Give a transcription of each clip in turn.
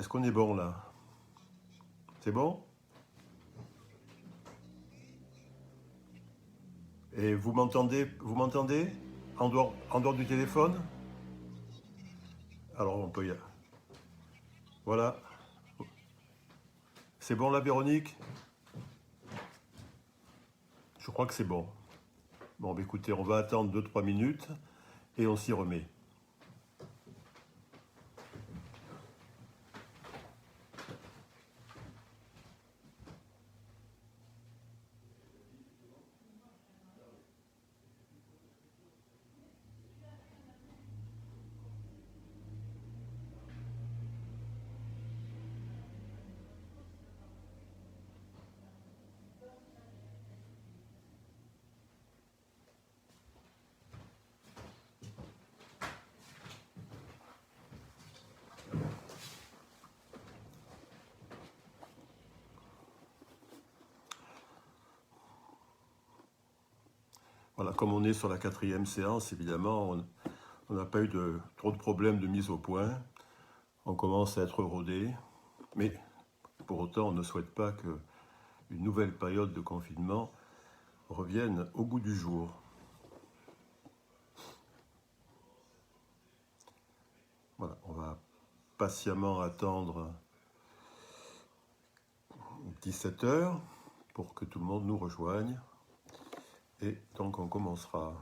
Est-ce qu'on est bon là? C'est bon? Et vous m'entendez? Vous m'entendez? En dehors du téléphone? Alors on peut y aller. Voilà. C'est bon là, Véronique? Je crois que c'est bon. Bon, bah, écoutez, on va attendre 2-3 minutes et on s'y remet. Voilà, comme on est sur la 4e séance, évidemment, on n'a pas eu trop de problèmes de mise au point. On commence à être rodé, mais pour autant, on ne souhaite pas qu'une nouvelle période de confinement revienne au goût du jour. Voilà, on va patiemment attendre 17 heures pour que tout le monde nous rejoigne. Et donc on commencera.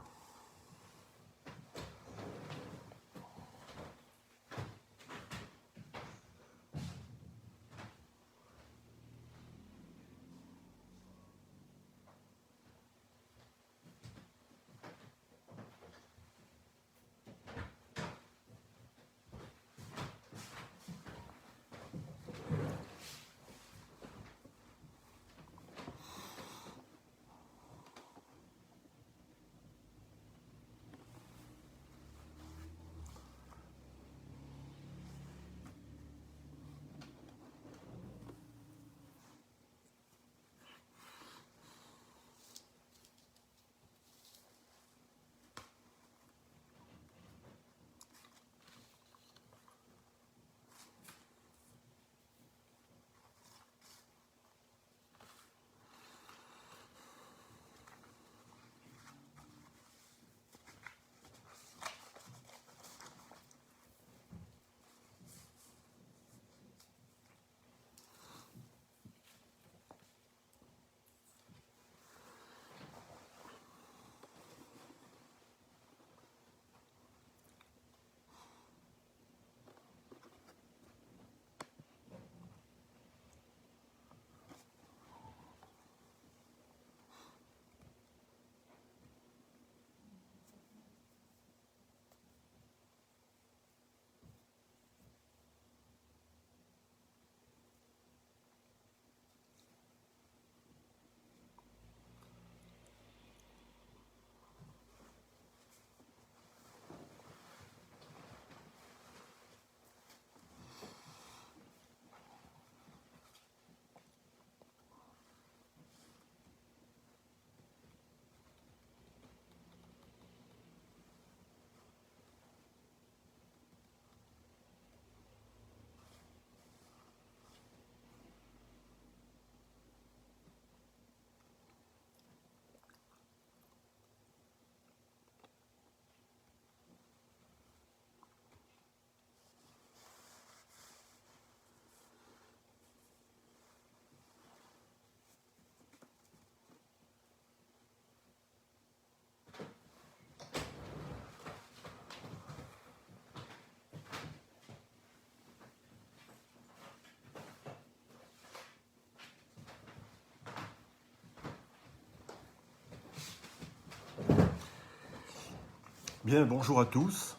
Bien, bonjour à tous.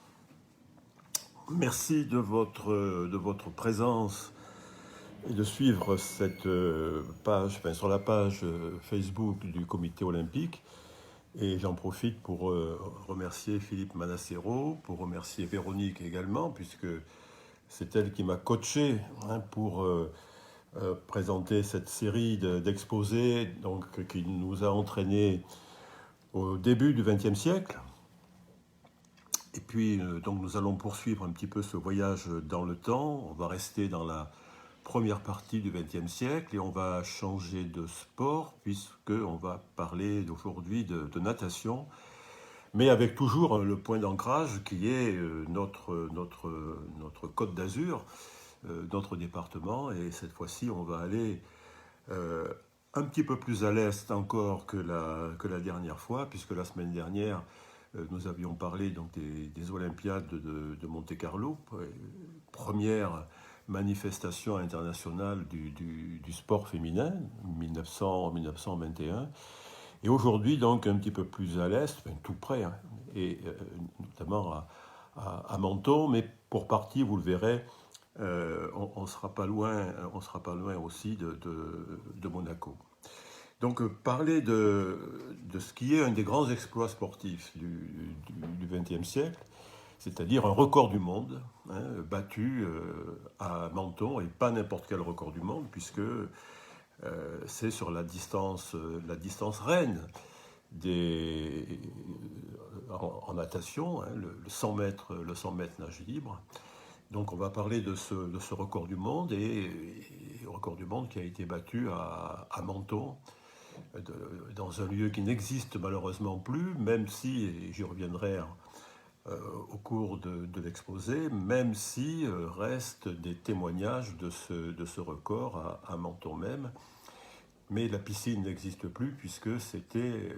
Merci de votre présence et de suivre cette page, enfin, sur la page Facebook du Comité olympique. Et j'en profite pour remercier Philippe Manassero, pour remercier Véronique également, puisque c'est elle qui m'a coaché pour présenter cette série d'exposés donc, qui nous a entraînés au début du XXe siècle. Et puis, donc nous allons poursuivre un petit peu ce voyage dans le temps. On va rester dans la première partie du XXe siècle et on va changer de sport puisqu'on va parler aujourd'hui de natation, mais avec toujours le point d'ancrage qui est notre Côte d'Azur, notre département. Et cette fois-ci, on va aller euh, un petit peu plus à l'est encore que la dernière fois, puisque la semaine dernière, nous avions parlé donc des Olympiades de Monte-Carlo, première manifestation internationale du sport féminin, 1921. Et aujourd'hui, donc, un petit peu plus à l'est, enfin, tout près, hein, et notamment à Menton, mais pour partie, vous le verrez, on ne sera pas loin, on sera pas loin aussi de Monaco. Donc, parler de ce qui est un des grands exploits sportifs du XXe siècle, c'est-à-dire un record du monde, hein, battu à Menton, et pas n'importe quel record du monde, puisque c'est sur la distance reine en natation, hein, le 100 mètres, le 100 mètres nage libre. Donc on va parler de ce record du monde et record du monde qui a été battu à Menton, dans un lieu qui n'existe malheureusement plus, même si, et j'y reviendrai au cours de l'exposé, même si restent des témoignages de ce record à Menton même. Mais la piscine n'existe plus puisque c'était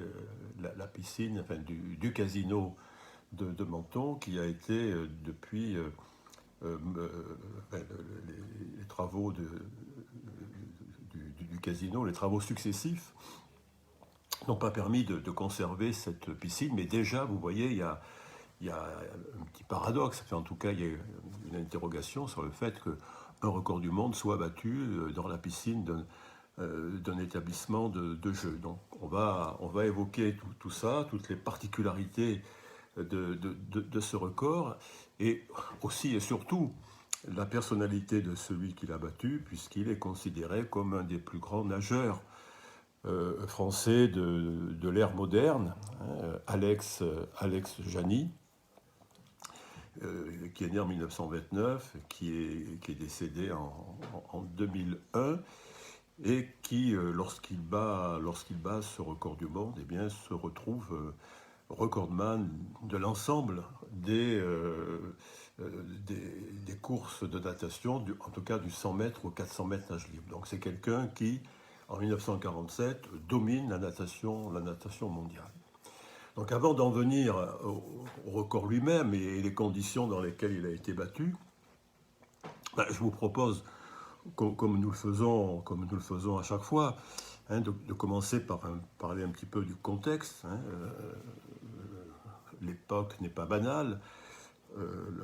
la piscine enfin, du casino de Menton qui a été depuis les travaux du casino, les travaux successifs n'ont pas permis de conserver cette piscine. Mais déjà, vous voyez, il y a un petit paradoxe, enfin, en tout cas, il y a une interrogation sur le fait qu'un record du monde soit battu dans la piscine d'un établissement de jeu. Donc on va évoquer tout ça, toutes les particularités de ce record, et aussi et surtout la personnalité de celui qui l'a battu, puisqu'il est considéré comme un des plus grands nageurs français de l'ère moderne, hein, Alex Jani, qui est né en 1929, qui est décédé en 2001, et qui, lorsqu'il bat ce record du monde, eh bien, se retrouve recordman de l'ensemble des courses de natation, en tout cas du 100 mètres au 400 mètres nage libre. Donc c'est quelqu'un qui, en 1947, domine la natation mondiale. Donc avant d'en venir au record lui-même et les conditions dans lesquelles il a été battu, je vous propose, comme nous le faisons à chaque fois, hein, de commencer par parler un petit peu du contexte. Hein, l'époque n'est pas banale.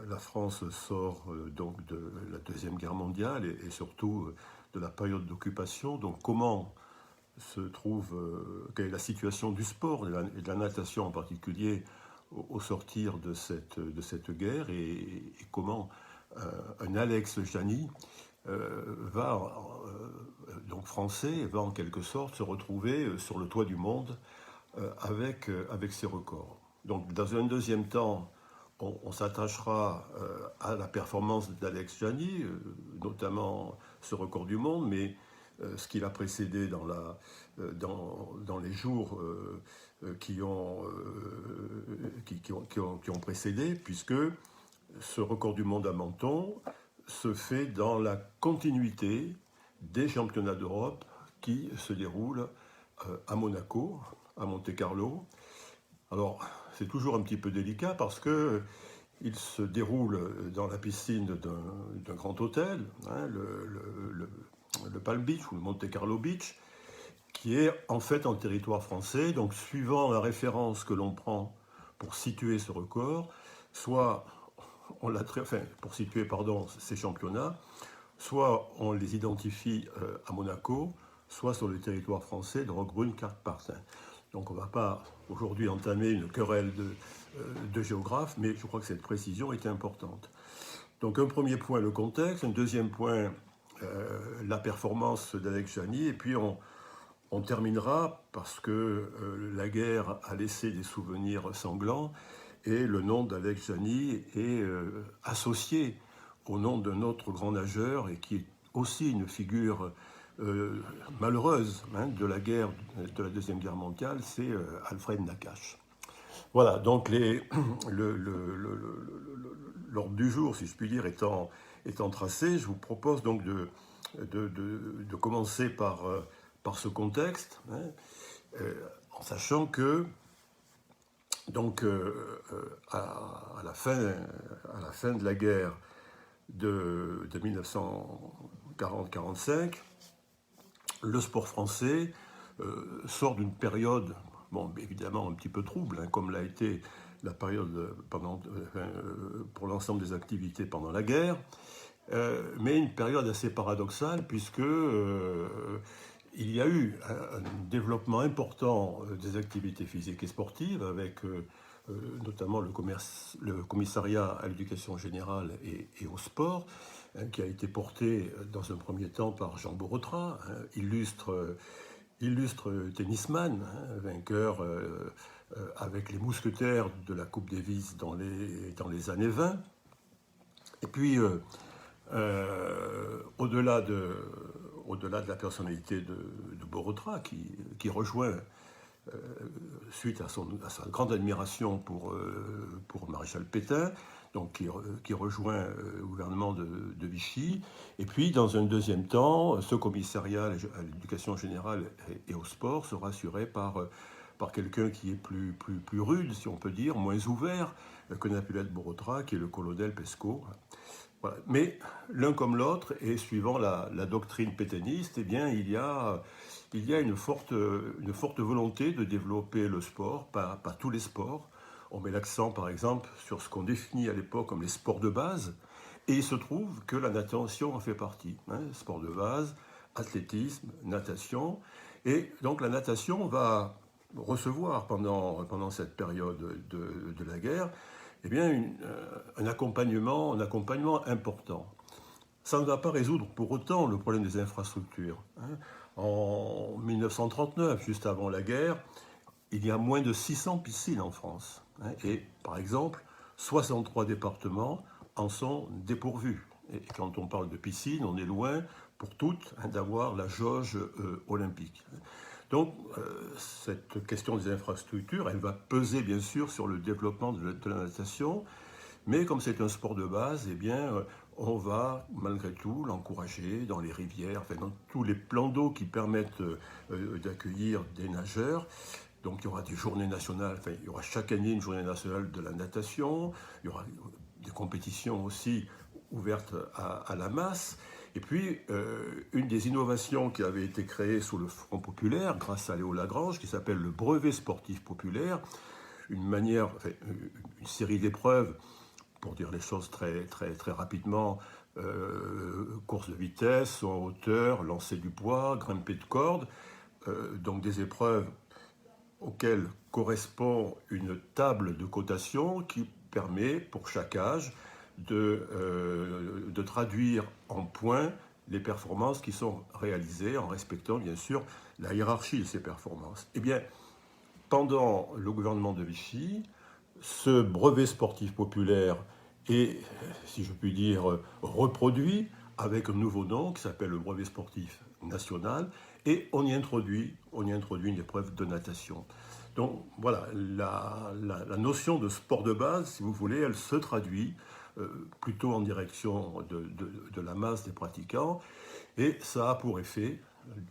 La France sort donc de la Deuxième Guerre mondiale et surtout de la période d'occupation. Donc comment se trouve, quelle est la situation du sport et de la natation en particulier au sortir de cette guerre et comment un Alex Jani donc français, va en quelque sorte se retrouver sur le toit du monde avec ses records. Donc dans un deuxième temps, on s'attachera à la performance d'Alex Jani, notamment ce record du monde, mais ce qui l'a précédé dans les jours qui ont précédé, puisque ce record du monde à Menton se fait dans la continuité des championnats d'Europe qui se déroulent à Monaco, à Monte-Carlo. Alors, c'est toujours un petit peu délicat parce que il se déroule dans la piscine d'un grand hôtel, hein, le Palm Beach ou le Monte Carlo Beach, qui est en fait en territoire français. Donc, suivant la référence que l'on prend pour situer ce record, soit pour situer ces championnats, soit on les identifie à Monaco, soit sur le territoire français de Roquebrune-Carpartin. Donc on ne va pas aujourd'hui entamer une querelle de géographes, mais je crois que cette précision est importante. Donc un premier point, le contexte, un deuxième point, la performance d'Alex Jani, et puis on terminera, parce que la guerre a laissé des souvenirs sanglants, et le nom d'Alex Jani est associé au nom d'un autre grand nageur et qui est aussi une figure malheureuse de la guerre, de la Deuxième Guerre mondiale, c'est Alfred Nakache. Voilà, donc l'ordre du jour, si je puis dire, étant tracé, je vous propose donc de commencer par ce contexte, en sachant que donc à la fin de la guerre de 1940-45, le sport français sort d'une période, bon, évidemment un petit peu trouble, comme l'a été la période pour l'ensemble des activités pendant la guerre, mais une période assez paradoxale puisque il y a eu un développement important des activités physiques et sportives avec notamment le commissariat à l'éducation générale et au sport, qui a été porté dans un premier temps par Jean Borotra, illustre tennisman, vainqueur avec les mousquetaires de la Coupe Davis dans les années 20. Et puis, au-delà de la personnalité de Borotra, qui rejoint, suite à sa grande admiration pour Maréchal Pétain, donc qui rejoint le gouvernement de Vichy. Et puis, dans un deuxième temps, ce commissariat à l'éducation générale et au sport sera assuré par quelqu'un qui est plus rude, si on peut dire, moins ouvert que n'a pu l'être Borotra, qui est le colonel Pescaud. Voilà. Mais l'un comme l'autre, et suivant la doctrine pétainiste, eh bien, il y a une forte volonté de développer le sport, pas tous les sports. On met l'accent, par exemple, sur ce qu'on définit à l'époque comme les sports de base, et il se trouve que la natation en fait partie. Sport de base, athlétisme, natation, et donc la natation va recevoir pendant cette période de la guerre, eh bien, un accompagnement important. Ça ne va pas résoudre pour autant le problème des infrastructures. En 1939, juste avant la guerre, il y a moins de 600 piscines en France. Et par exemple, 63 départements en sont dépourvus. Et quand on parle de piscine, on est loin pour toutes d'avoir la jauge olympique. Donc, cette question des infrastructures, elle va peser bien sûr sur le développement de la natation, mais comme c'est un sport de base, eh bien, on va malgré tout l'encourager dans les rivières, dans tous les plans d'eau qui permettent d'accueillir des nageurs. Donc, il y aura des journées nationales, il y aura chaque année une journée nationale de la natation, il y aura des compétitions aussi ouvertes à la masse. Et puis, une des innovations qui avait été créée sous le Front populaire, grâce à Léo Lagrange, qui s'appelle le brevet sportif populaire, une série d'épreuves, pour dire les choses très, très, très rapidement, course de vitesse, saut en hauteur, lancer du poids, grimper de corde, donc des épreuves auxquelles correspond une table de cotation qui permet pour chaque âge de traduire en points les performances qui sont réalisées en respectant bien sûr la hiérarchie de ces performances. Eh bien, pendant le gouvernement de Vichy, ce brevet sportif populaire est, si je puis dire, reproduit avec un nouveau nom qui s'appelle le brevet sportif national, et on y introduit une épreuve de natation. Donc voilà, la notion de sport de base, si vous voulez, elle se traduit plutôt en direction de la masse des pratiquants, et ça a pour effet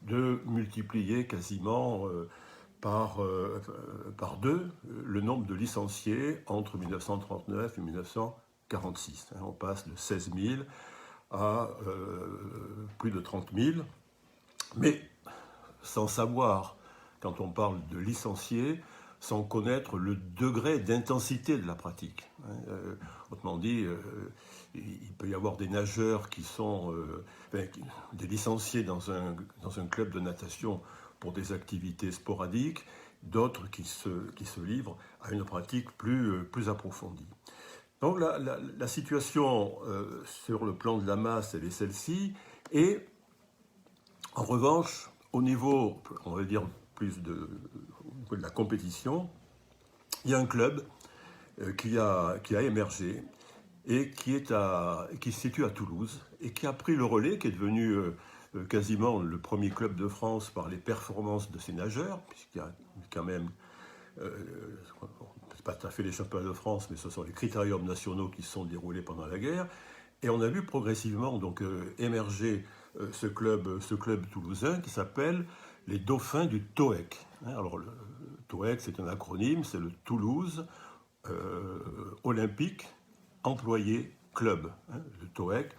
de multiplier quasiment par deux le nombre de licenciés entre 1939 et 1946. On passe de 16 000 à plus de 30 000, mais sans savoir, quand on parle de licenciés, sans connaître le degré d'intensité de la pratique. Autrement dit, il peut y avoir des nageurs qui sont des licenciés dans un club de natation pour des activités sporadiques, d'autres qui se livrent à une pratique plus approfondie. Donc la situation sur le plan de la masse, elle est celle-ci, et en revanche, au niveau, on va dire, plus de la compétition, il y a un club qui a émergé et qui se situe à Toulouse et qui a pris le relais, qui est devenu quasiment le premier club de France par les performances de ses nageurs, puisqu'il y a quand même, c'est pas tout à fait les championnats de France, mais ce sont les critériums nationaux qui se sont déroulés pendant la guerre. Et on a vu progressivement donc émerger ce club toulousain qui s'appelle les Dauphins du TOEC. Alors le TOEC, c'est un acronyme, c'est le Toulouse Olympique Employé Club, le TOEC.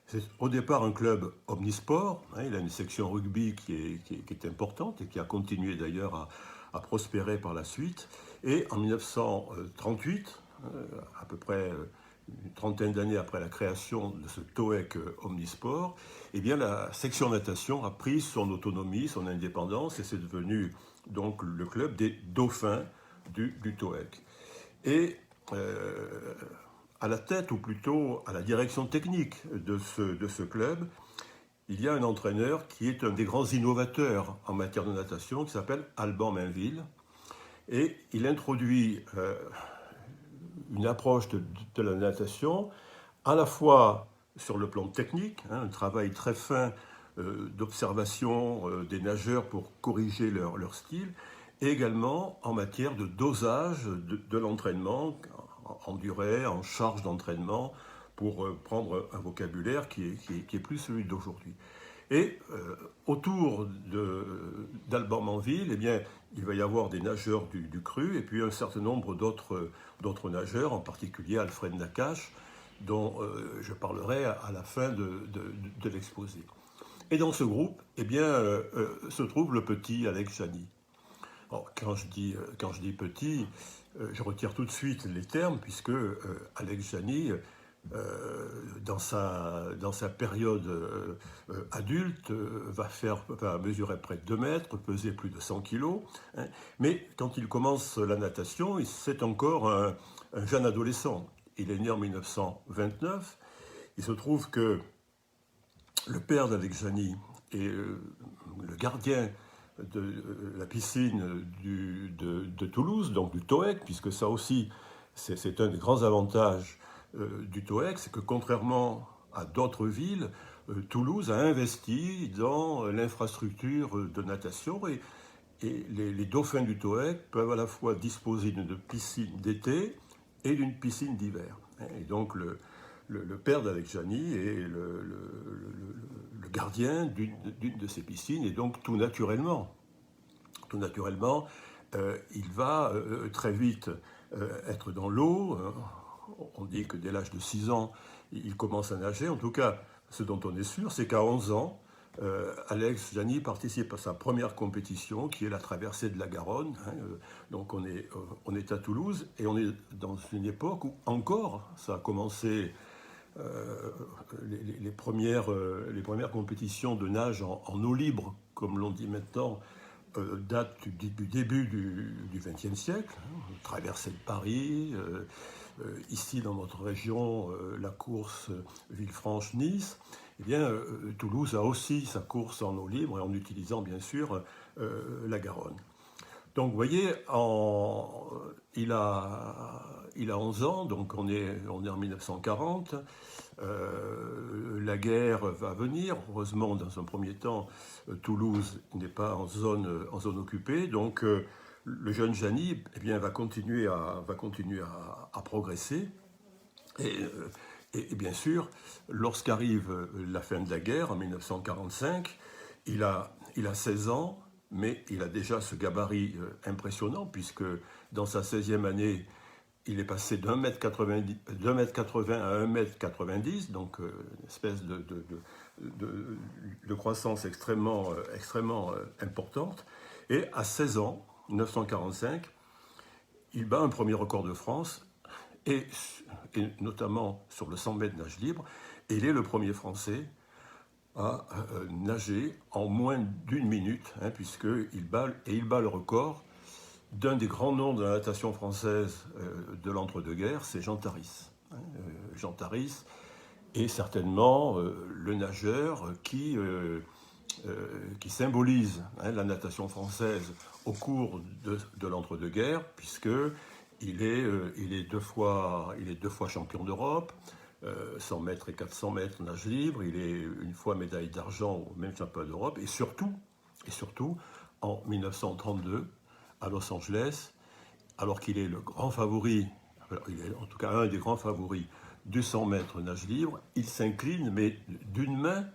C'est au départ un club omnisport. Il a une section rugby qui est importante et qui a continué d'ailleurs à prospérer par la suite. Et en 1938, à peu près une trentaine d'années après la création de ce TOEC omnisport, eh bien la section natation a pris son autonomie, son indépendance, et c'est devenu donc le club des Dauphins du TOEC. Et à la tête, ou plutôt à la direction technique de ce club, il y a un entraîneur qui est un des grands innovateurs en matière de natation, qui s'appelle Alban Mainville. Et il introduit une approche de la natation, à la fois sur le plan technique, un travail très fin d'observation des nageurs pour corriger leur style, et également en matière de dosage de l'entraînement, en durée, en charge d'entraînement, pour prendre un vocabulaire qui est plus celui d'aujourd'hui. Et autour d'Alban Mainville, eh bien, il va y avoir des nageurs du cru et puis un certain nombre d'autres nageurs, en particulier Alfred Nakache, dont je parlerai à la fin de l'exposé. Et dans ce groupe, eh bien, se trouve le petit Alex Jani. Alors, quand je dis petit, je retire tout de suite les termes, puisque Alex Jani, dans sa période adulte, va mesurer près de 2 mètres, peser plus de 100 kilos. Mais quand il commence la natation, c'est encore un jeune adolescent. Il est né en 1929. Il se trouve que le père d'Alex Jani est le gardien de la piscine de Toulouse, donc du TOEC, puisque ça aussi, c'est un des grands avantages du TOEC, c'est que contrairement à d'autres villes, Toulouse a investi dans l'infrastructure de natation et les dauphins du TOEC peuvent à la fois disposer d'une piscine d'été et d'une piscine d'hiver. Et donc le père d'Alex Jani est le gardien d'une de ces piscines, et donc tout naturellement, il va très vite être dans l'eau. On dit que dès l'âge de 6 ans, il commence à nager. En tout cas, ce dont on est sûr, c'est qu'à 11 ans, Alex Jani participe à sa première compétition, qui est la traversée de la Garonne. Donc on est à Toulouse, et on est dans une époque où encore, ça a commencé, les premières compétitions de nage en eau libre, comme l'on dit maintenant, datent du début du XXe siècle, traversée de Paris, ici dans notre région, la course Villefranche-Nice. Eh bien, Toulouse a aussi sa course en eau libre, et en utilisant bien sûr la Garonne. Donc vous voyez, il a 11 ans, donc on est en 1940, la guerre va venir. Heureusement, dans un premier temps, Toulouse n'est pas en zone occupée, donc le jeune Jani, eh bien, va continuer à progresser. Et bien sûr, lorsqu'arrive la fin de la guerre, en 1945, il a 16 ans, mais il a déjà ce gabarit impressionnant, puisque dans sa 16e année, il est passé d'1 m 80 à 1 m 90, donc une espèce de croissance extrêmement importante. Et à 16 ans, 1945, il bat un premier record de France, et notamment sur le 100 mètres nage libre, et il est le premier Français à nager en moins d'1 minute, puisqu'il bat le record d'un des grands noms de la natation française de l'entre-deux-guerres, c'est Jean Tarisse. Jean Tarisse est certainement le nageur qui symbolise la natation française au cours de l'entre-deux-guerres, puisque il est deux fois champion d'Europe, 100 mètres et 400 mètres nage libre. Il est une fois médaille d'argent au même championnat d'Europe. Et surtout, en 1932, à Los Angeles, alors qu'il est le grand favori, alors il est en tout cas un des grands favoris du 100 mètres nage libre, il s'incline, mais d'une main,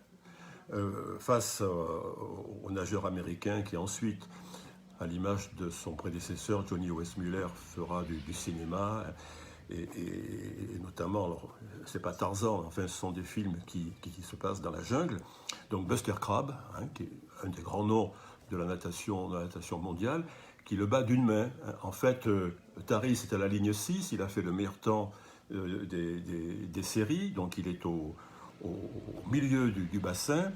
face au nageur américain qui ensuite, à l'image de son prédécesseur, Johnny Weissmuller, fera du cinéma, et notamment, alors, c'est pas Tarzan, enfin ce sont des films qui se passent dans la jungle. Donc Buster Crabbe, hein, qui est un des grands noms de la natation mondiale, qui le bat d'une main. En fait, Taris est à la ligne 6, il a fait le meilleur temps des séries, donc il est au milieu du bassin,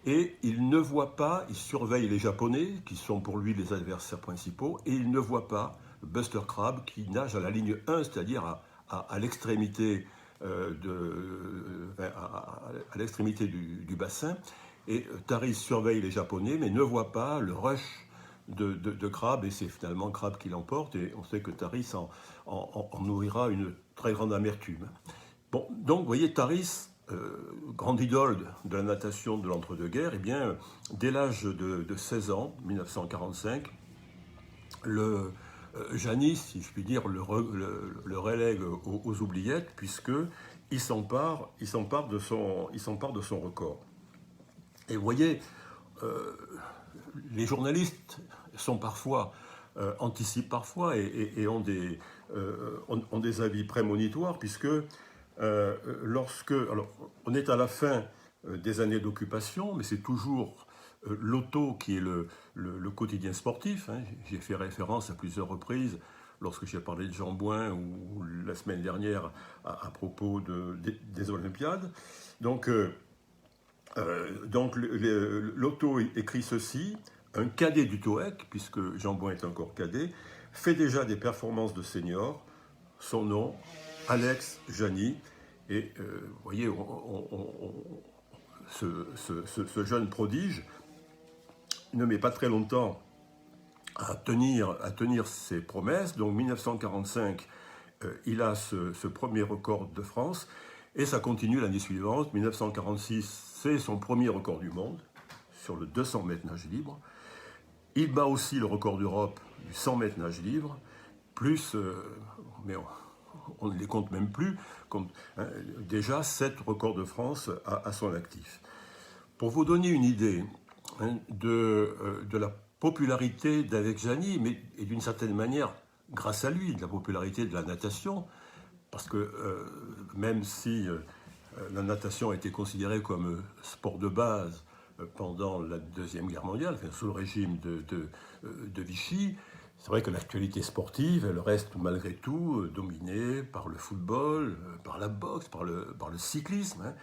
et il ne voit pas, il surveille les Japonais, qui sont pour lui les adversaires principaux, et il ne voit pas Buster Crabbe qui nage à la ligne 1, c'est-à-dire à l'extrémité à l'extrémité du bassin, et Taris surveille les Japonais, mais ne voit pas le rush de Crabbe, et c'est finalement Crabbe qui l'emporte, et on sait que Taris en nourrira une très grande amertume. Bon, donc vous voyez, Taris, grande idole de la natation de l'entre-deux-guerres, eh bien, dès l'âge de 16 ans, 1945, Janis, si je puis dire, le relègue aux oubliettes, puisqu'il s'empare de son record. Et vous voyez, les journalistes anticipent parfois et ont des avis prémonitoires, puisque alors, on est à la fin des années d'occupation, mais c'est toujours l'auto qui est le quotidien sportif. Hein. J'ai fait référence à plusieurs reprises lorsque j'ai parlé de Jean Bouin ou la semaine dernière à propos des Olympiades. Donc l'auto écrit ceci: un cadet du TOEC, puisque Jean Bouin est encore cadet, fait déjà des performances de senior. Son nom, Alex Jani. Et vous voyez, ce jeune prodige ne met pas très longtemps à tenir ses promesses. Donc 1945, il a ce premier record de France, et ça continue l'année suivante. 1946, c'est son premier record du monde sur le 200 mètres nage libre. Il bat aussi le record d'Europe du 100 mètres nage libre, plus, mais on ne les compte même plus, déjà 7 records de France à son actif. Pour vous donner une idée de la popularité d'Alex Jani, mais et d'une certaine manière, grâce à lui, de la popularité de la natation, parce que même si la natation a été considérée comme sport de base pendant la Deuxième Guerre mondiale, enfin, sous le régime de Vichy, c'est vrai que l'actualité sportive, elle reste malgré tout dominée par le football, par la boxe, par le cyclisme. Hein.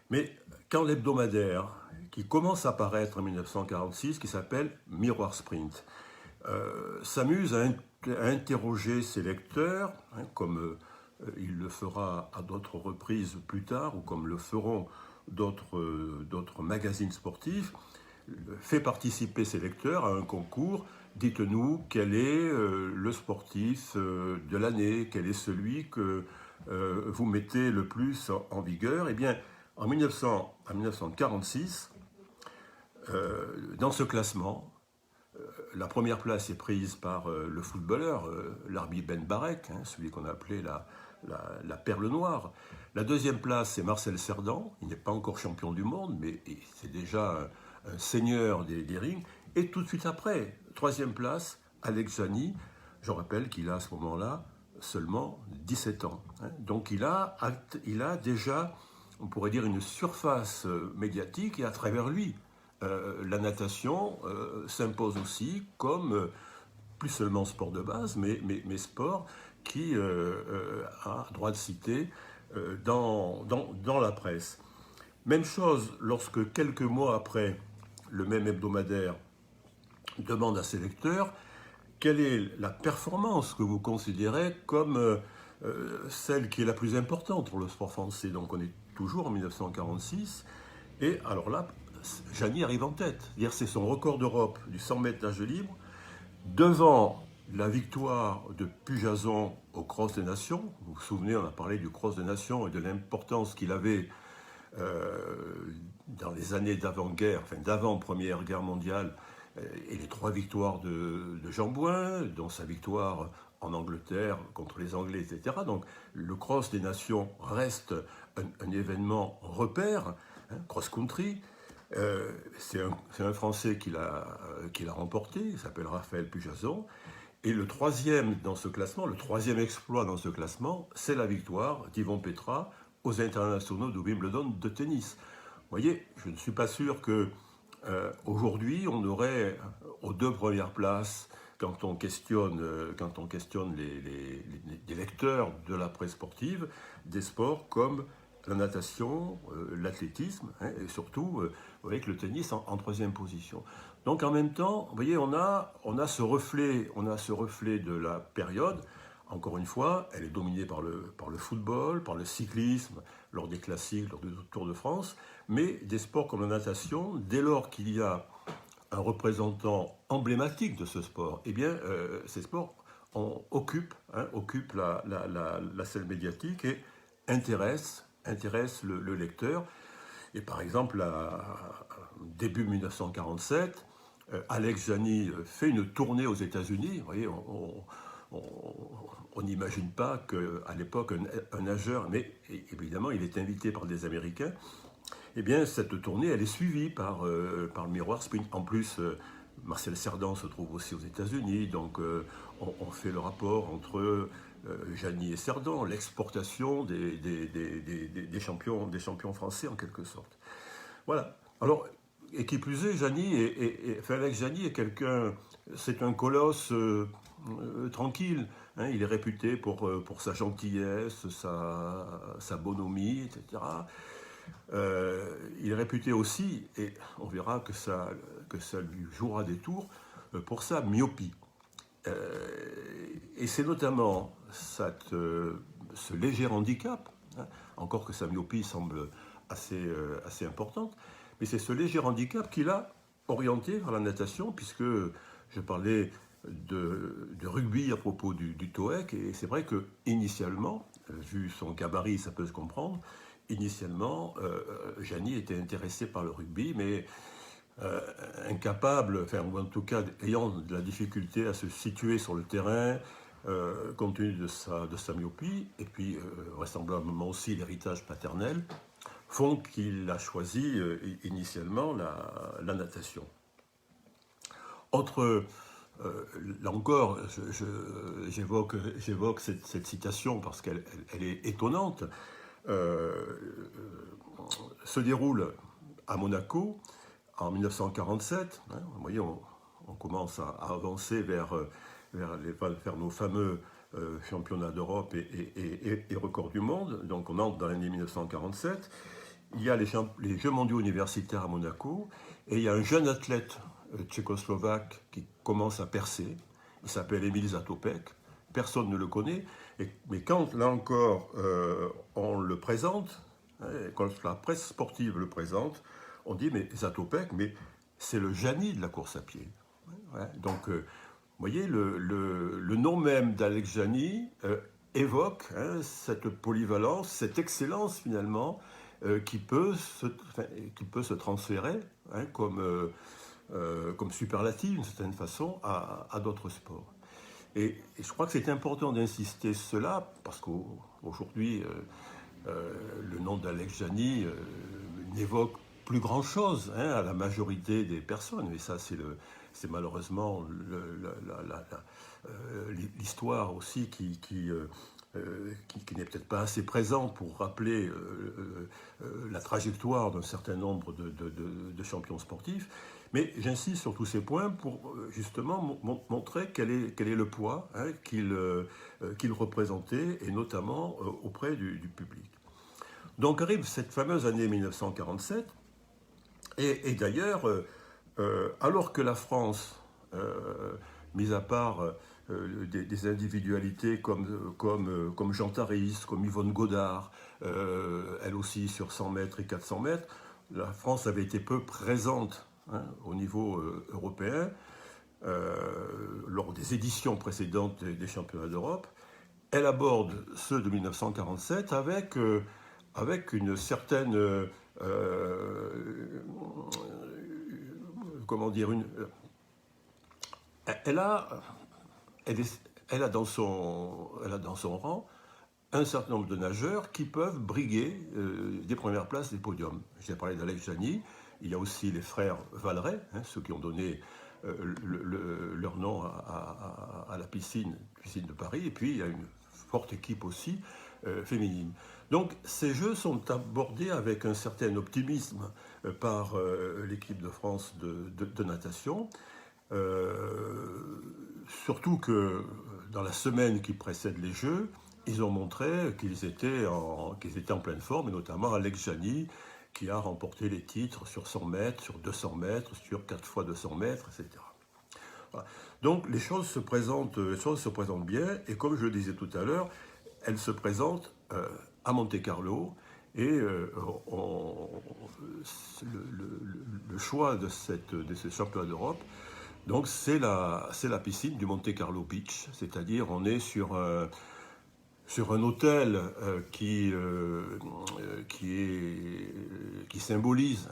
Mais quand l'hebdomadaire, qui commence à paraître en 1946, qui s'appelle Miroir Sprint, s'amuse à interroger ses lecteurs, hein, comme il le fera à d'autres reprises plus tard, ou comme le feront d'autres magazines sportifs, fait participer ses lecteurs à un concours. Dites-nous quel est le sportif de l'année, quel est celui que vous mettez le plus en vigueur. Eh bien, en 1946, dans ce classement, la première place est prise par le footballeur, Larbi Ben Barek, hein, celui qu'on appelait la perle noire. La deuxième place, c'est Marcel Cerdan. Il n'est pas encore champion du monde, mais c'est déjà un seigneur des rings. Et tout de suite après, troisième place, Alex Jani. Je rappelle qu'il a à ce moment-là seulement 17 ans. Hein. Donc il a déjà, on pourrait dire, une surface médiatique, et à travers lui, la natation s'impose aussi comme, plus seulement sport de base, mais sport qui a droit de citer dans la presse. Même chose lorsque quelques mois après, le même hebdomadaire demande à ses lecteurs quelle est la performance que vous considérez comme celle qui est la plus importante pour le sport français. Donc on est toujours en 1946, et alors là, Jani arrive en tête. C'est-à-dire c'est son record d'Europe du 100 mètres nage libre, devant la victoire de Pujazon au Cross des Nations. Vous vous souvenez, on a parlé du Cross des Nations et de l'importance qu'il avait dans les années d'avant-guerre, enfin d'avant Première Guerre mondiale, et les 3 victoires de Jean Bouin, dont sa victoire en Angleterre contre les Anglais, etc. Donc le Cross des Nations reste un événement repère, hein, cross-country. C'est un Français qui l'a remporté, il s'appelle Raphaël Pujazon. Et le troisième dans ce classement, le troisième exploit dans ce classement, c'est la victoire d'Yvon Petra aux internationaux de Wimbledon de tennis. Vous voyez, je ne suis pas sûr que aujourd'hui on aurait aux 2 premières places, quand on questionne les lecteurs de la presse sportive, des sports comme la natation, l'athlétisme, hein, et surtout avec le tennis en 3e position. Donc en même temps, vous voyez, on a ce reflet de la période. Encore une fois, elle est dominée par le football, par le cyclisme, lors des classiques, lors du Tour de France, mais des sports comme la natation, dès lors qu'il y a un représentant emblématique de ce sport, eh bien, ces sports occupent la scène médiatique et intéressent le lecteur. Et par exemple, début 1947, Alex Jany fait une tournée aux États-Unis. Vous voyez, on n'imagine pas qu'à l'époque, un nageur, mais évidemment, il est invité par des Américains. Eh bien, cette tournée, elle est suivie par le Miroir Sprint. En plus, Marcel Cerdan se trouve aussi aux États-Unis, donc on fait le rapport entre Jany et Cerdan, l'exportation des champions français en quelque sorte. Voilà. Alors, et qui plus est, Alex Jany est quelqu'un, c'est un colosse tranquille. Hein, il est réputé pour sa gentillesse, sa bonhomie, etc. Il est réputé aussi, et on verra que ça lui jouera des tours, pour sa myopie. Et c'est notamment ce léger handicap, hein, encore que sa myopie semble assez importante, mais c'est ce léger handicap qui l'a orienté vers la natation, puisque je parlais de rugby à propos du TOEIC, et c'est vrai que initialement, vu son gabarit, ça peut se comprendre, initialement, Jany était intéressé par le rugby, mais incapable, enfin, ou en tout cas ayant de la difficulté à se situer sur le terrain, compte tenu de sa myopie, et puis vraisemblablement aussi l'héritage paternel, font qu'il a choisi initialement la natation. Là encore, j'évoque cette citation parce qu'elle est étonnante. Se déroule à Monaco en 1947. Hein, vous voyez, on commence à avancer vers nos fameux championnats d'Europe et records du monde. Donc on entre dans l'année 1947. Il y a les Jeux mondiaux universitaires à Monaco et il y a un jeune athlète tchécoslovaque qui commence à percer. Il s'appelle Emil Zatopek. Personne ne le connaît. Mais quand, là encore, on le présente, quand la presse sportive le présente, on dit, mais Zatopek, mais c'est le Jany de la course à pied. Ouais, donc, vous voyez, le nom même d'Alex Jany évoque cette polyvalence, cette excellence finalement, qui peut se transférer comme superlative, d'une certaine façon, à d'autres sports. Et je crois que c'est important d'insister cela, parce qu'aujourd'hui, le nom d'Alex Jany n'évoque plus grand-chose à la majorité des personnes. Et ça, c'est malheureusement l'histoire aussi qui n'est peut-être pas assez présente pour rappeler la trajectoire d'un certain nombre de champions sportifs. Mais j'insiste sur tous ces points pour justement montrer quel est le poids qu'il représentait, et notamment auprès du public. Donc arrive cette fameuse année 1947, et d'ailleurs, alors que la France, mis à part des individualités comme Jean Taris, comme Yvonne Godard, elle aussi sur 100 mètres et 400 mètres, la France avait été peu présente au niveau européen. lors des éditions précédentes des championnats d'Europe. Elle aborde ceux de 1947 avec une certaine, comment dire, elle a, elle a dans son rang un certain nombre de nageurs qui peuvent briguer des premières places des podiums. J'ai parlé d'Alex Jani, il y a aussi les frères Valeret, ceux qui ont donné leur nom à la piscine de Paris, et puis il y a une forte équipe aussi féminine. Donc ces Jeux sont abordés avec un certain optimisme par l'équipe de France de natation, surtout que dans la semaine qui précède les Jeux, ils ont montré qu'ils étaient en pleine forme, et notamment Alex Jani, qui a remporté les titres sur 100 mètres, sur 200 mètres, sur 4 fois 200 mètres, etc. Voilà. Donc les choses se présentent bien, et comme je le disais tout à l'heure, elles se présentent à Monte-Carlo, et le choix de ces championnats d'Europe, donc c'est la piscine du Monte-Carlo Beach, c'est-à-dire on est sur un hôtel qui symbolise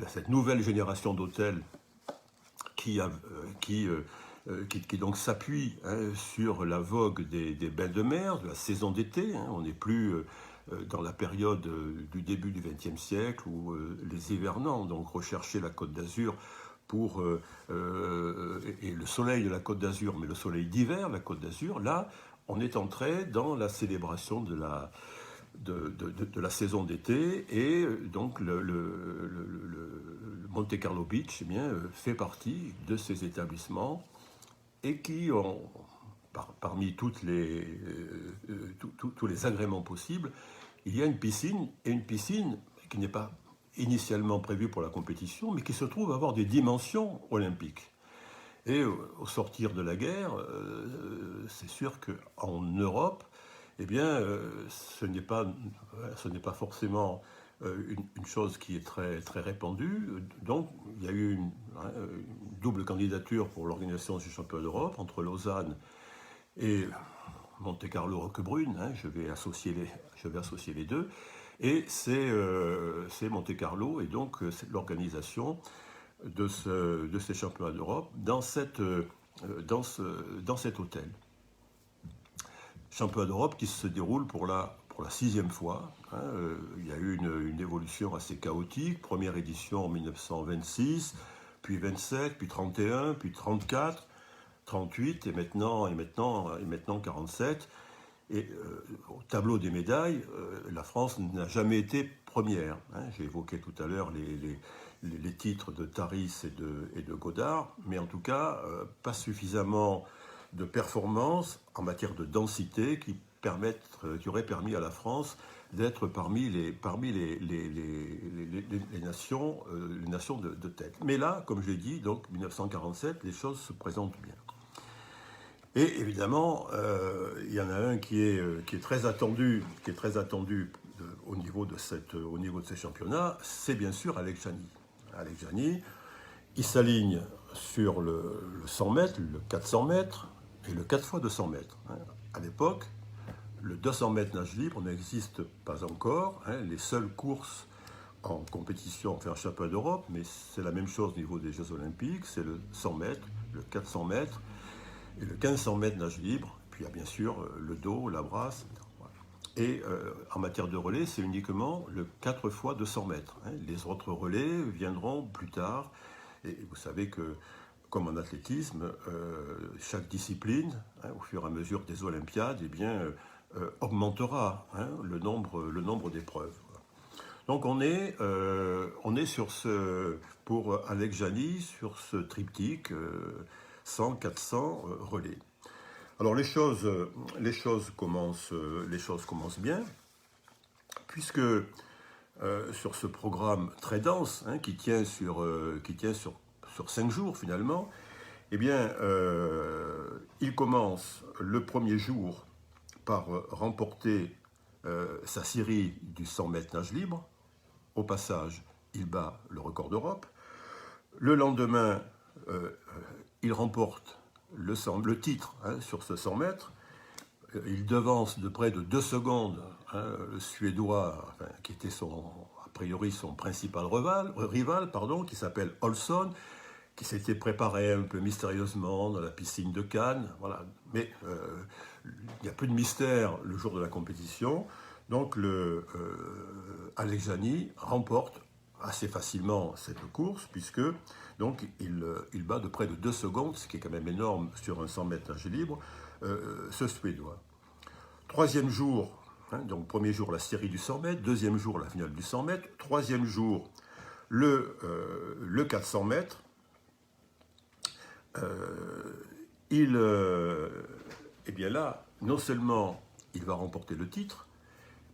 cette nouvelle génération d'hôtels qui donc s'appuie sur la vogue des bains de mer, de la saison d'été. On n'est plus dans la période du début du XXe siècle où les hivernants donc recherchaient la Côte d'Azur et le soleil de la Côte d'Azur, mais le soleil d'hiver de la Côte d'Azur. Là, on est entré dans la célébration de la saison d'été, et donc le Monte Carlo Beach fait partie de ces établissements, et qui ont, parmi tous les agréments possibles, il y a une piscine qui n'est pas initialement prévue pour la compétition, mais qui se trouve avoir des dimensions olympiques. Et au sortir de la guerre, c'est sûr qu'en Europe, ce n'est pas forcément une chose qui est très, très répandue. Donc, il y a eu une double candidature pour l'organisation du championnat d'Europe entre Lausanne et Monte-Carlo-Roquebrune. Je vais associer les deux. Et c'est Monte-Carlo, et donc c'est l'organisation de ces championnats d'Europe dans cet hôtel. Championnat d'Europe qui se déroule pour la 6e fois. Il y a eu une évolution assez chaotique. Première édition en 1926, puis 27, puis 31, puis 34, 38 et maintenant 47. Et au tableau des médailles, la France n'a jamais été première. J'ai évoqué tout à l'heure les titres de Taris et de Godard, mais en tout cas, pas suffisamment de performances en matière de densité qui auraient permis à la France d'être parmi les nations de tête. Mais là, comme je l'ai dit, donc 1947, les choses se présentent bien. Et évidemment, il y en a un qui est très attendu, au niveau de ces championnats, c'est bien sûr Alex Jani. Alex Jani, il s'aligne sur le 100 mètres, le 400 mètres et le 4 fois 200 mètres. À l'époque, le 200 mètres nage libre n'existe pas encore. Les seules courses en compétition, enfin en championnat d'Europe, mais c'est la même chose au niveau des Jeux Olympiques, c'est le 100 mètres, le 400 mètres et le 1500 mètres nage libre. Puis il y a bien sûr le dos, la brasse. Et en matière de relais, c'est uniquement le 4 fois 200 mètres. Les autres relais viendront plus tard. Et vous savez que, comme en athlétisme, chaque discipline, au fur et à mesure des Olympiades, augmentera le nombre d'épreuves. Donc on est sur pour Alex Jani, sur ce triptyque 100-400 relais. Alors les choses commencent bien, puisque sur ce programme très dense qui tient sur 5 jours finalement, il commence le premier jour par remporter sa série du 100 mètres nage libre. Au passage, il bat le record d'Europe. Le lendemain, il remporte le titre sur ce 100 mètres. Il devance de près de 2 secondes le Suédois, qui était a priori son principal rival, qui s'appelle Olsson, qui s'était préparé un peu mystérieusement dans la piscine de Cannes. Voilà. Mais il y a peu de mystère le jour de la compétition. Donc Alekhjani remporte assez facilement cette course, puisque donc, il bat de près de 2 secondes, ce qui est quand même énorme sur un 100 mètres nage libre, ce Suédois. Troisième jour, donc premier jour la série du 100 mètres, deuxième jour la finale du 100 mètres, troisième jour le 400 mètres. Et bien là, non seulement il va remporter le titre,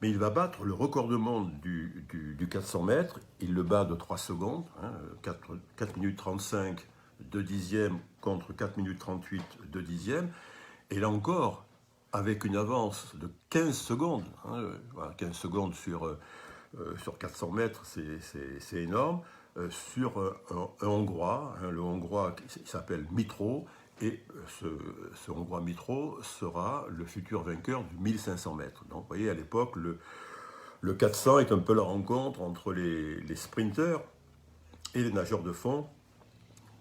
mais il va battre le record du monde du 400 mètres. Il le bat de 3 secondes, 4 minutes 35 de dixième contre 4 minutes 38 de dixième. Et là encore, avec une avance de 15 secondes, 15 secondes sur 400 mètres, c'est énorme, sur un Hongrois, le Hongrois qui s'appelle Mitro, et ce Hongrois Mitro sera le futur vainqueur du 1500 mètres. Donc vous voyez, à l'époque, le 400 est un peu la rencontre entre les sprinteurs et les nageurs de fond.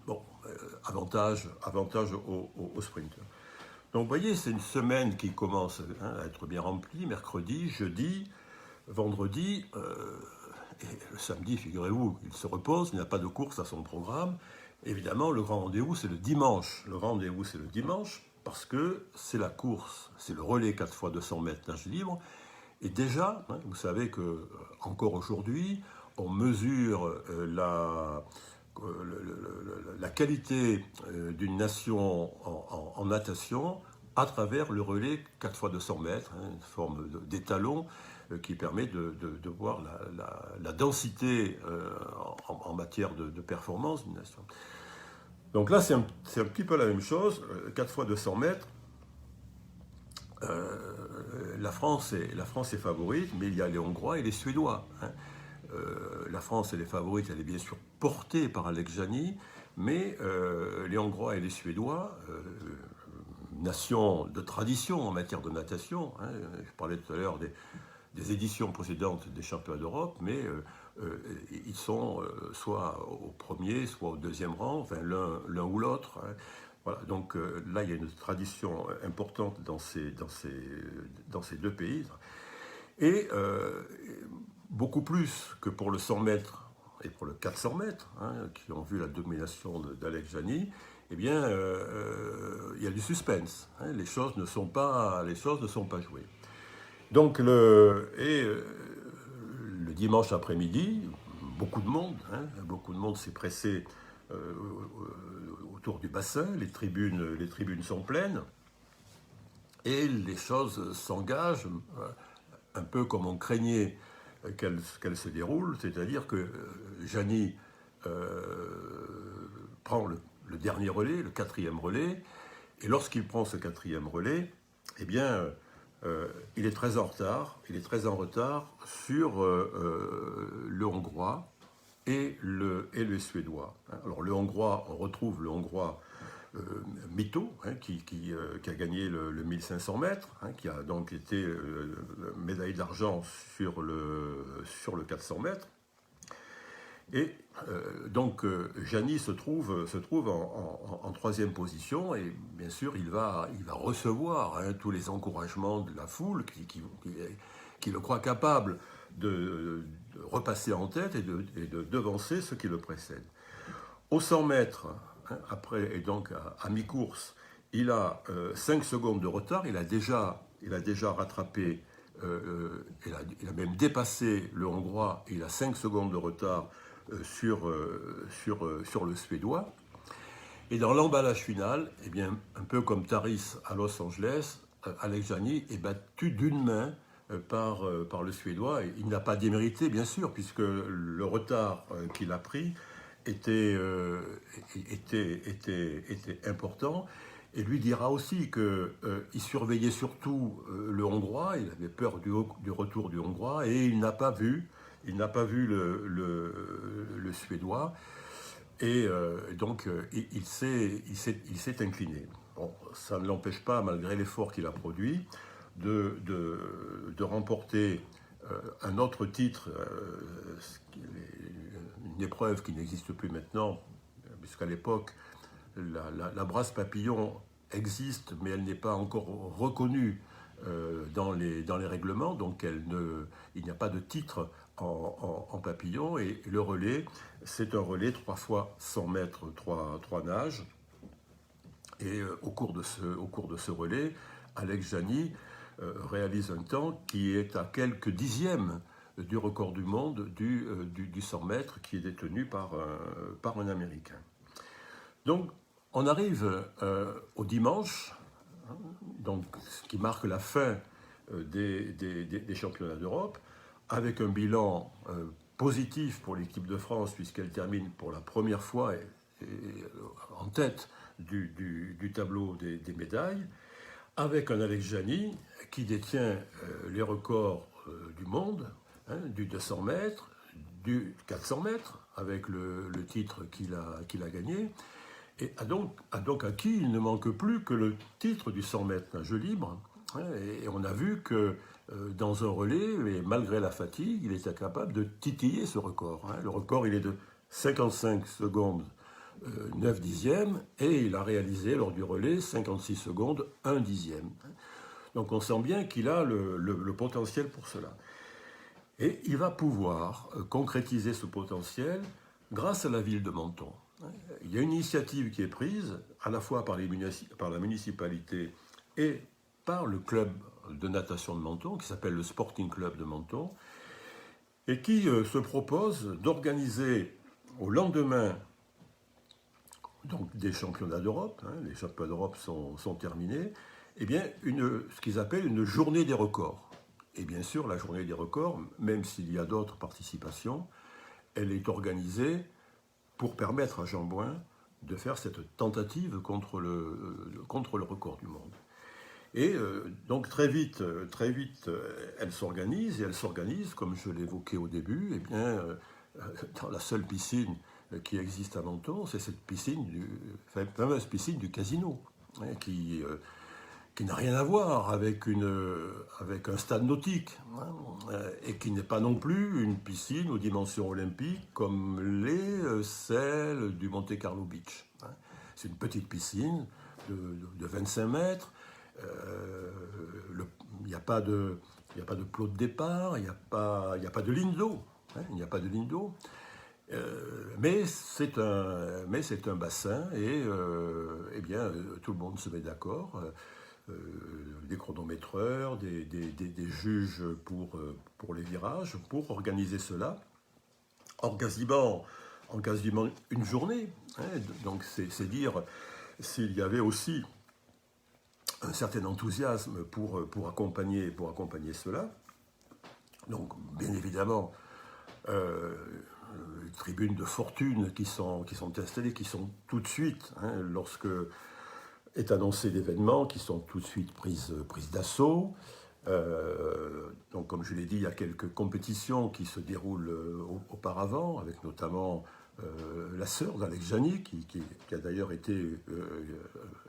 Bon, avantage aux sprinteurs. Donc vous voyez, c'est une semaine qui commence à être bien remplie, mercredi, jeudi, vendredi, et le samedi, figurez-vous, il se repose, il n'a pas de course à son programme. Évidemment, le grand rendez-vous, c'est le dimanche. Le rendez-vous, c'est le dimanche, parce que c'est la course, c'est le relais 4 fois 200 mètres nage libre. Et déjà, vous savez que encore aujourd'hui, on mesure la qualité d'une nation en natation à travers le relais 4 fois 200 mètres, une forme d'étalon qui permet de voir la densité en matière de performance d'une nation. Donc là, c'est un petit peu la même chose, 4 fois 200 mètres. La France est favorite, mais il y a les Hongrois et les Suédois. La France, elle est favorite, elle est bien sûr portée par Alekhjani, mais les Hongrois et les Suédois, nation de tradition en matière de natation, je parlais tout à l'heure des éditions précédentes des championnats d'Europe, mais ils sont soit au premier, soit au deuxième rang, enfin l'un ou l'autre. Voilà, donc là, il y a une tradition importante dans ces deux pays. Et beaucoup plus que pour le 100 mètres et pour le 400 mètres, qui ont vu la domination d'Alekhjani, eh bien, il y a du suspense. Les choses ne sont pas jouées. Donc, le dimanche après-midi, beaucoup de monde s'est pressé autour du bassin, les tribunes sont pleines, et les choses s'engagent un peu comme on craignait qu'elles se déroulent, c'est-à-dire que Jani prend le dernier relais, le 4e relais, et lorsqu'il prend ce 4e relais, eh bien, il est très en retard, sur le Hongrois et le Suédois. Alors le Hongrois, on retrouve le Hongrois Mito, qui a gagné le 1500 mètres, qui a donc été médaille d'argent sur le 400 mètres. Et donc Jani se trouve en 3e position, et bien sûr il va recevoir tous les encouragements de la foule qui le croit capable de repasser en tête et de devancer ceux qui le précèdent. Au 100 mètres, après, et donc à mi-course, il a 5 secondes de retard, il a déjà rattrapé, il a même dépassé le Hongrois, et il a 5 secondes de retard sur le Suédois. Et dans l'emballage final, eh bien, un peu comme Taris à Los Angeles, Alekhjani est battu d'une main par le Suédois. Et il n'a pas démérité, bien sûr, puisque le retard qu'il a pris était important. Et lui dira aussi qu'il surveillait surtout le Hongrois, il avait peur du retour du Hongrois, et il n'a pas vu le Suédois. Donc, il s'est incliné. Bon, ça ne l'empêche pas, malgré l'effort qu'il a produit, de remporter un autre titre, une épreuve qui n'existe plus maintenant, puisqu'à l'époque, la brasse papillon existe, mais elle n'est pas encore reconnue dans les règlements, donc il n'y a pas de titre en papillon. Et le relais, c'est un relais 3 fois 100 mètres, 3 nages. Et au cours de ce relais, Alex Jani réalise un temps qui est à quelques dixièmes du record du monde du 100 mètres, qui est détenu par un Américain. Donc, on arrive au dimanche, donc, ce qui marque la fin des championnats d'Europe, avec un bilan positif pour l'équipe de France, puisqu'elle termine pour la première fois en tête du tableau des médailles, avec un Alex Jani qui détient les records du monde, du 200 mètres, du 400 mètres, avec le titre qu'il a gagné, et donc à qui il ne manque plus que le titre du 100 mètres nage libre. Et on a vu que dans un relais, et malgré la fatigue, il était capable de titiller ce record. Le record, il est de 55 secondes 9 dixièmes, et il a réalisé lors du relais 56 secondes 1 dixième. Donc on sent bien qu'il a le potentiel pour cela. Et il va pouvoir concrétiser ce potentiel grâce à la ville de Menton. Il y a une initiative qui est prise à la fois par la municipalité et par le club de natation de Menton, qui s'appelle le Sporting Club de Menton, et qui se propose d'organiser au lendemain donc, des championnats d'Europe, les championnats d'Europe sont terminés, eh bien, ce qu'ils appellent une journée des records. Et bien sûr, la journée des records, même s'il y a d'autres participations, elle est organisée pour permettre à Jean Bouin de faire cette tentative contre le record du monde. Et donc très vite, elle s'organise, et elle s'organise, comme je l'évoquais au début, eh bien, dans la seule piscine qui existe à Menton, c'est cette fameuse piscine du casino, qui n'a rien à voir avec un stade nautique, et qui n'est pas non plus une piscine aux dimensions olympiques comme celle du Monte Carlo Beach. C'est une petite piscine de 25 mètres. Il n'y a pas de plot de départ, il n'y a pas de ligne d'eau. Il n'y a pas de ligne d'eau. Mais c'est un bassin, et eh bien, tout le monde se met d'accord. Des chronométreurs, des juges pour les virages, pour organiser cela en quasiment une journée. Donc c'est dire s'il y avait aussi un certain enthousiasme pour accompagner cela. Donc bien évidemment, les tribunes de fortune qui sont installées, qui sont tout de suite, lorsque est annoncé l'événement, qui sont tout de suite prises d'assaut. Donc, comme je l'ai dit, il y a quelques compétitions qui se déroulent auparavant, avec notamment la sœur d'Alex Jani, qui a d'ailleurs été,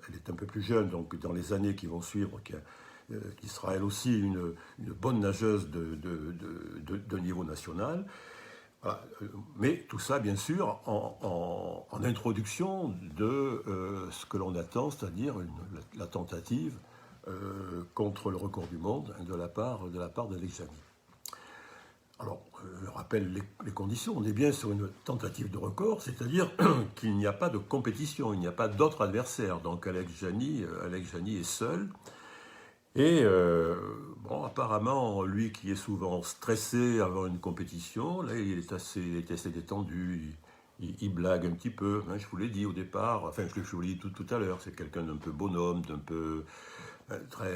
elle est un peu plus jeune, donc dans les années qui vont suivre, qui sera elle aussi une bonne nageuse de niveau national. Voilà. Mais tout ça, bien sûr, en introduction de ce que l'on attend, c'est-à-dire la tentative contre le record du monde de la part d'Alex Jani. Alors, je rappelle les conditions. On est bien sur une tentative de record, c'est-à-dire qu'il n'y a pas de compétition, il n'y a pas d'autres adversaires. Donc Alex Jani est seul. Et apparemment, lui qui est souvent stressé avant une compétition, là, il est assez détendu, il blague un petit peu. Je vous l'ai dit au départ, enfin, je vous l'ai dit tout à l'heure, c'est quelqu'un d'un peu bonhomme, d'un peu très,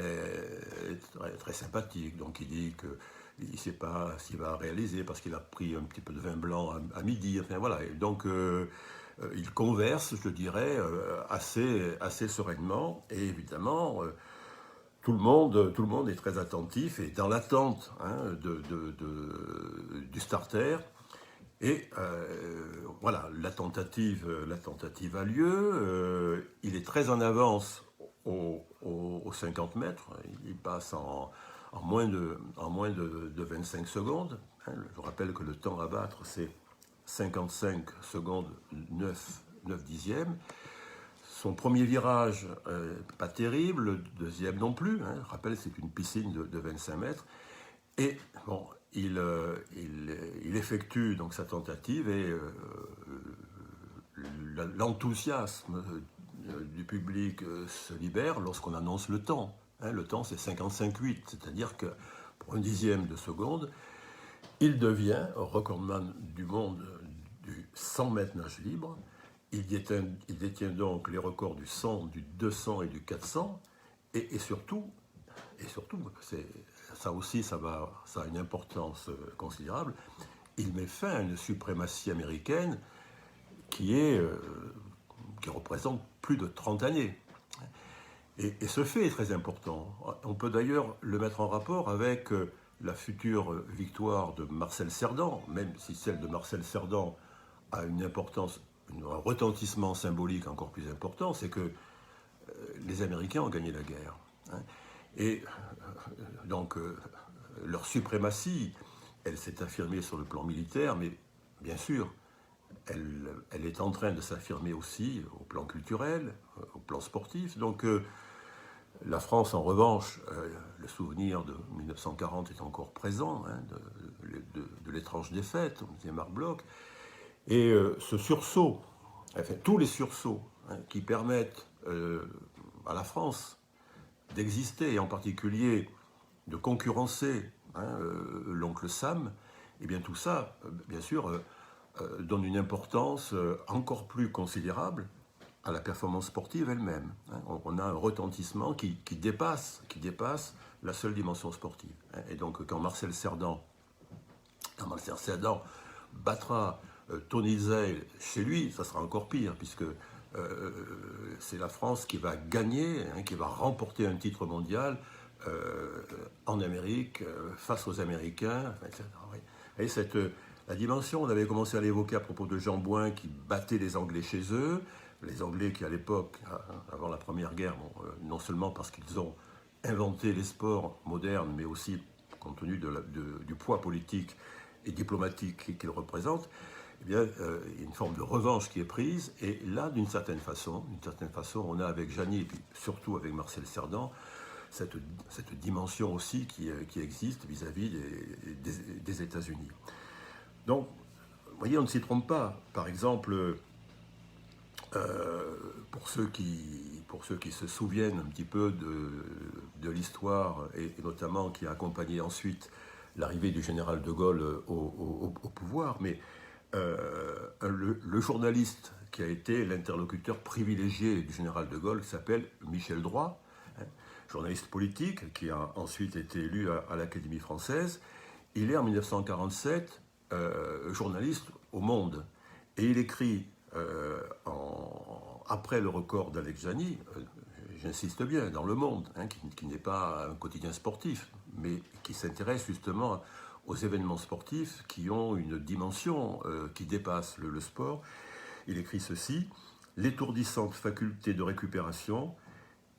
très, très sympathique. Donc il dit qu'il ne sait pas s'il va réaliser parce qu'il a pris un petit peu de vin blanc à midi. Enfin voilà. Et donc il converse, je dirais, assez sereinement. Et évidemment, tout le monde est très attentif et dans l'attente du starter. Et voilà, la tentative a lieu. Il est très en avance aux 50 mètres. Il passe en moins de 25 secondes. Je rappelle que le temps à battre, c'est 55 secondes 9 dixièmes. Son premier virage, pas terrible, le deuxième non plus. Je rappelle, c'est une piscine de 25 mètres. Et bon, il effectue donc sa tentative et l'enthousiasme du public se libère lorsqu'on annonce le temps. Le temps, c'est 55,8, c'est-à-dire que pour un dixième de seconde, il devient recordman du monde du 100 mètres nage libre. Il détient donc les records du 100, du 200 et du 400. Et surtout, ça aussi, ça a une importance considérable, il met fin à une suprématie américaine qui représente plus de 30 années. Et ce fait est très important. On peut d'ailleurs le mettre en rapport avec la future victoire de Marcel Cerdan, même si celle de Marcel Cerdan a une importance, un retentissement symbolique encore plus important, c'est que les Américains ont gagné la guerre. Et donc, leur suprématie, elle s'est affirmée sur le plan militaire, mais bien sûr, elle est en train de s'affirmer aussi au plan culturel, au plan sportif. Donc, la France, en revanche, le souvenir de 1940 est encore présent, de l'étrange défaite, on disait Marc Bloch. Et ce sursaut, enfin tous les sursauts qui permettent à la France d'exister, et en particulier de concurrencer l'oncle Sam, et bien tout ça, bien sûr, donne une importance encore plus considérable à la performance sportive elle-même. On a un retentissement qui dépasse la seule dimension sportive. Et donc quand Marcel Cerdan battra Tony Zeil chez lui, ça sera encore pire, puisque c'est la France qui va gagner, qui va remporter un titre mondial en Amérique, face aux Américains, etc. Et la dimension, on avait commencé à l'évoquer à propos de Jean Bouin qui battait les Anglais chez eux, les Anglais qui à l'époque, avant la Première Guerre, non seulement parce qu'ils ont inventé les sports modernes, mais aussi compte tenu du poids politique et diplomatique qu'ils représentent, eh bien, il y a une forme de revanche qui est prise. Et là, d'une certaine façon, on a avec Jany, et puis surtout avec Marcel Cerdan, cette dimension aussi qui existe vis-à-vis des États-Unis. Donc, vous voyez, on ne s'y trompe pas. Par exemple, pour ceux qui se souviennent un petit peu de l'histoire, et notamment qui a accompagné ensuite l'arrivée du général de Gaulle au pouvoir, mais le journaliste qui a été l'interlocuteur privilégié du général de Gaulle s'appelle Michel Droit, journaliste politique qui a ensuite été élu à l'Académie française. Il est en 1947 journaliste au Monde et il écrit après le record d'Alex Jany, j'insiste bien, dans Le Monde, qui n'est pas un quotidien sportif, mais qui s'intéresse justement aux événements sportifs qui ont une dimension qui dépasse le sport. Il écrit ceci: « L'étourdissante faculté de récupération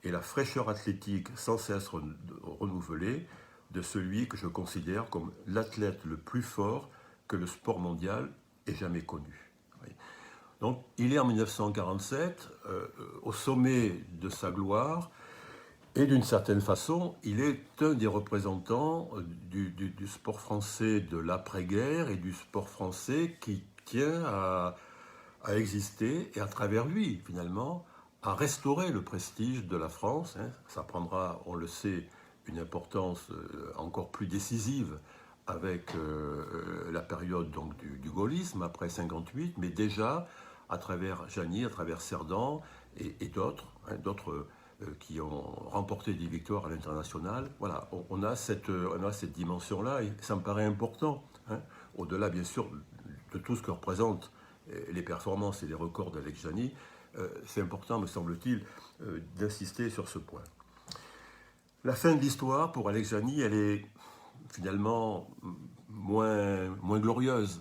et la fraîcheur athlétique sans cesse renouvelée de celui que je considère comme l'athlète le plus fort que le sport mondial ait jamais connu. » Donc il est en 1947 au sommet de sa gloire, et d'une certaine façon, il est un des représentants du sport français de l'après-guerre et du sport français qui tient à exister et à travers lui, finalement, à restaurer le prestige de la France. Ça prendra, on le sait, une importance encore plus décisive avec la période donc, du gaullisme après 58, mais déjà à travers Jany, à travers Cerdan et d'autres qui ont remporté des victoires à l'international. Voilà, on a cette dimension-là et ça me paraît important, au-delà bien sûr de tout ce que représentent les performances et les records d'Alex Jany. C'est important, me semble-t-il, d'insister sur ce point. La fin de l'histoire pour Alex Jany, elle est finalement moins glorieuse.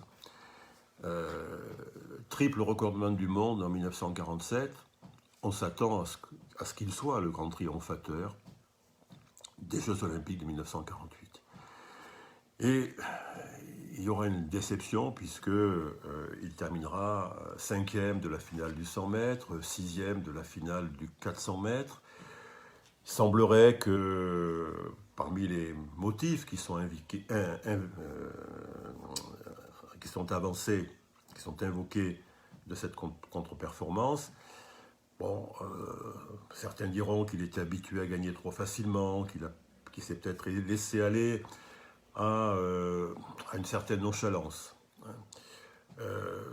triple recordman du monde en 1947, on s'attend à ce qu'il soit le grand triomphateur des Jeux Olympiques de 1948. Et il y aura une déception puisqu'il terminera 5e de la finale du 100 mètres, 6e de la finale du 400 mètres. Il semblerait que parmi les motifs qui sont avancés, qui sont invoqués de cette contre-performance, bon, certains diront qu'il était habitué à gagner trop facilement, qu'il s'est peut-être laissé aller à une certaine nonchalance.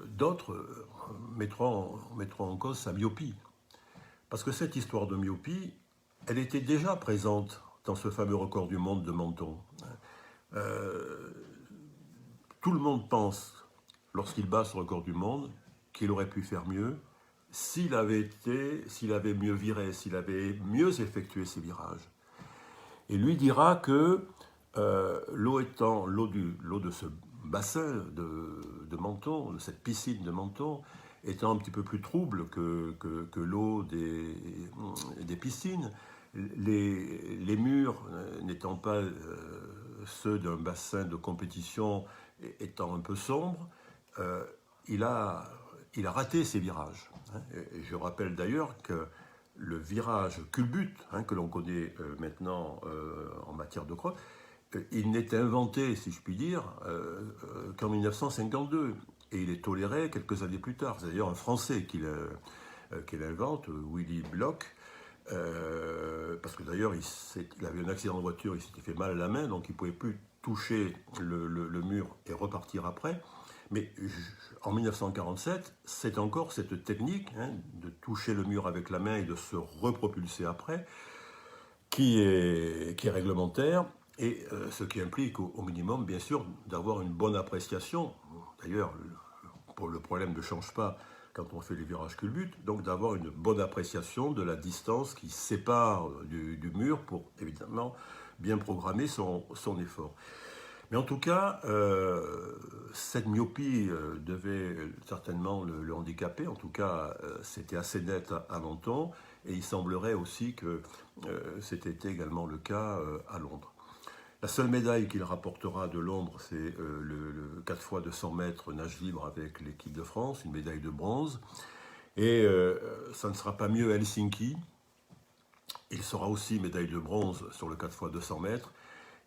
D'autres mettront en cause sa myopie. Parce que cette histoire de myopie, elle était déjà présente dans ce fameux record du monde de Menton. Tout le monde pense, lorsqu'il bat ce record du monde, qu'il aurait pu faire mieux s'il avait mieux viré, s'il avait mieux effectué ses virages. Et lui dira que l'eau de ce bassin de Menton, de cette piscine de Menton, étant un petit peu plus trouble que l'eau des piscines, les murs n'étant pas ceux d'un bassin de compétition étant un peu sombre, il a raté ses virages. Et je rappelle d'ailleurs que le virage culbute, que l'on connaît maintenant en matière de croix, il n'est inventé, si je puis dire, qu'en 1952. Et il est toléré quelques années plus tard. C'est d'ailleurs un Français qui l'invente, Willy Bloch, parce que d'ailleurs il avait un accident de voiture, il s'était fait mal à la main, donc il ne pouvait plus toucher le mur et repartir après. Mais en 1947, c'est encore cette technique de toucher le mur avec la main et de se repropulser après qui est réglementaire, et ce qui implique au minimum, bien sûr, d'avoir une bonne appréciation. D'ailleurs, le problème ne change pas quand on fait les virages culbutes, donc d'avoir une bonne appréciation de la distance qui sépare du mur pour, évidemment, bien programmer son effort. Mais en tout cas, cette myopie devait certainement le handicaper. En tout cas, c'était assez net à Menton, et il semblerait aussi que c'était également le cas à Londres. La seule médaille qu'il rapportera de Londres, c'est le 4 fois 200 mètres nage libre avec l'équipe de France, une médaille de bronze. Et ça ne sera pas mieux à Helsinki. Il sera aussi médaille de bronze sur le 4 fois 200 mètres.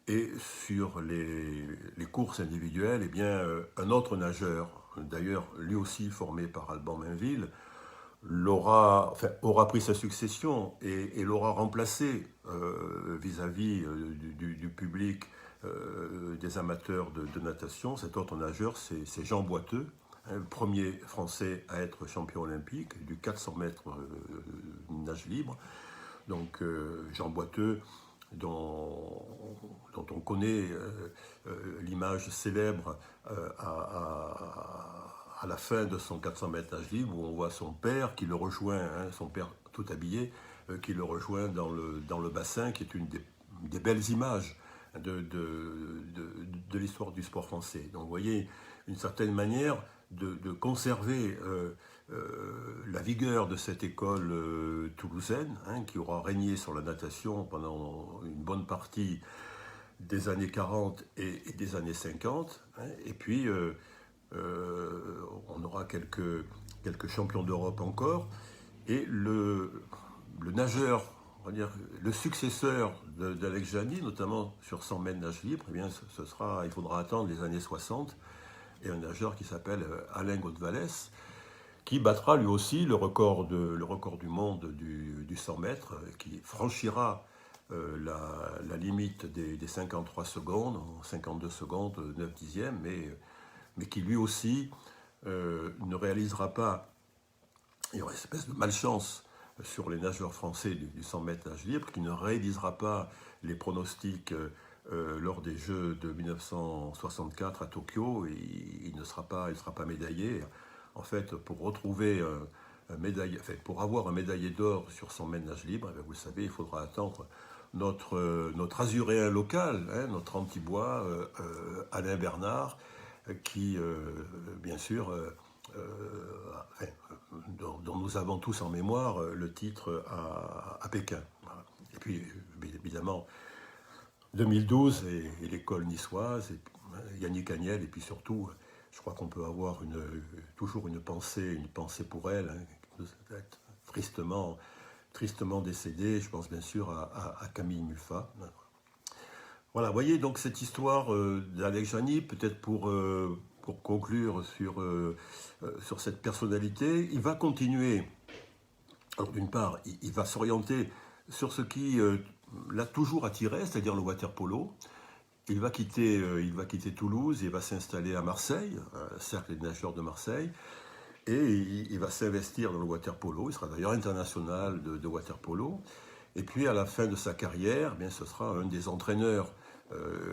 Et sur les courses individuelles, eh bien, un autre nageur, d'ailleurs lui aussi formé par Alban Mainville, aura pris sa succession et l'aura remplacé vis-à-vis du public, des amateurs de natation. Cet autre nageur, c'est Jean Boiteux, le premier Français à être champion olympique du 400 mètres nage libre. Donc Jean Boiteux, dont on connaît l'image célèbre à la fin de son 400 mètres nage libre, où on voit son père qui le rejoint, son père tout habillé, qui le rejoint dans le bassin, qui est une des belles images de l'histoire du sport français. Donc vous voyez, une certaine manière de conserver la vigueur de cette école toulousaine, qui aura régné sur la natation pendant une bonne partie des années 40 et des années 50. Et puis, on aura quelques champions d'Europe encore. Et le nageur, on va dire, le successeur d'Alex Jani, notamment sur 100 mètres nage libre, eh bien, il faudra attendre les années 60, et un nageur qui s'appelle Alain Gaudevallès, qui battra lui aussi le record du monde du 100 mètres, qui franchira la limite des 53 secondes, en 52 secondes, 9 dixièmes, mais qui lui aussi ne réalisera pas, il y aura une espèce de malchance sur les nageurs français du 100 mètres nage libre, qui ne réalisera pas les pronostics lors des Jeux de 1964 à Tokyo, et il ne sera pas médaillé. En fait, pour avoir un médaillé d'or sur 100 mètres nage libre, vous le savez, il faudra attendre notre azuréen local, notre Antibois, Alain Bernard, qui, bien sûr, enfin, dont nous avons tous en mémoire le titre à Pékin. Voilà. Et puis, évidemment, 2012 et l'école niçoise, et Yannick Agnel, et puis surtout, je crois qu'on peut avoir toujours une pensée pour elle, hein, qui doit être tristement décédée. Je pense bien sûr à Camille Muffat. Voilà, vous voyez donc cette histoire d'Alex Jani, peut-être pour conclure sur cette personnalité, il va continuer. Alors d'une part, il va s'orienter sur ce qui l'a toujours attiré, c'est-à-dire le water-polo. Il va quitter Toulouse et va s'installer à Marseille, Cercle des nageurs de Marseille, et il va s'investir dans le water-polo. Il sera d'ailleurs international de water-polo. Et puis à la fin de sa carrière, bien, ce sera un des entraîneurs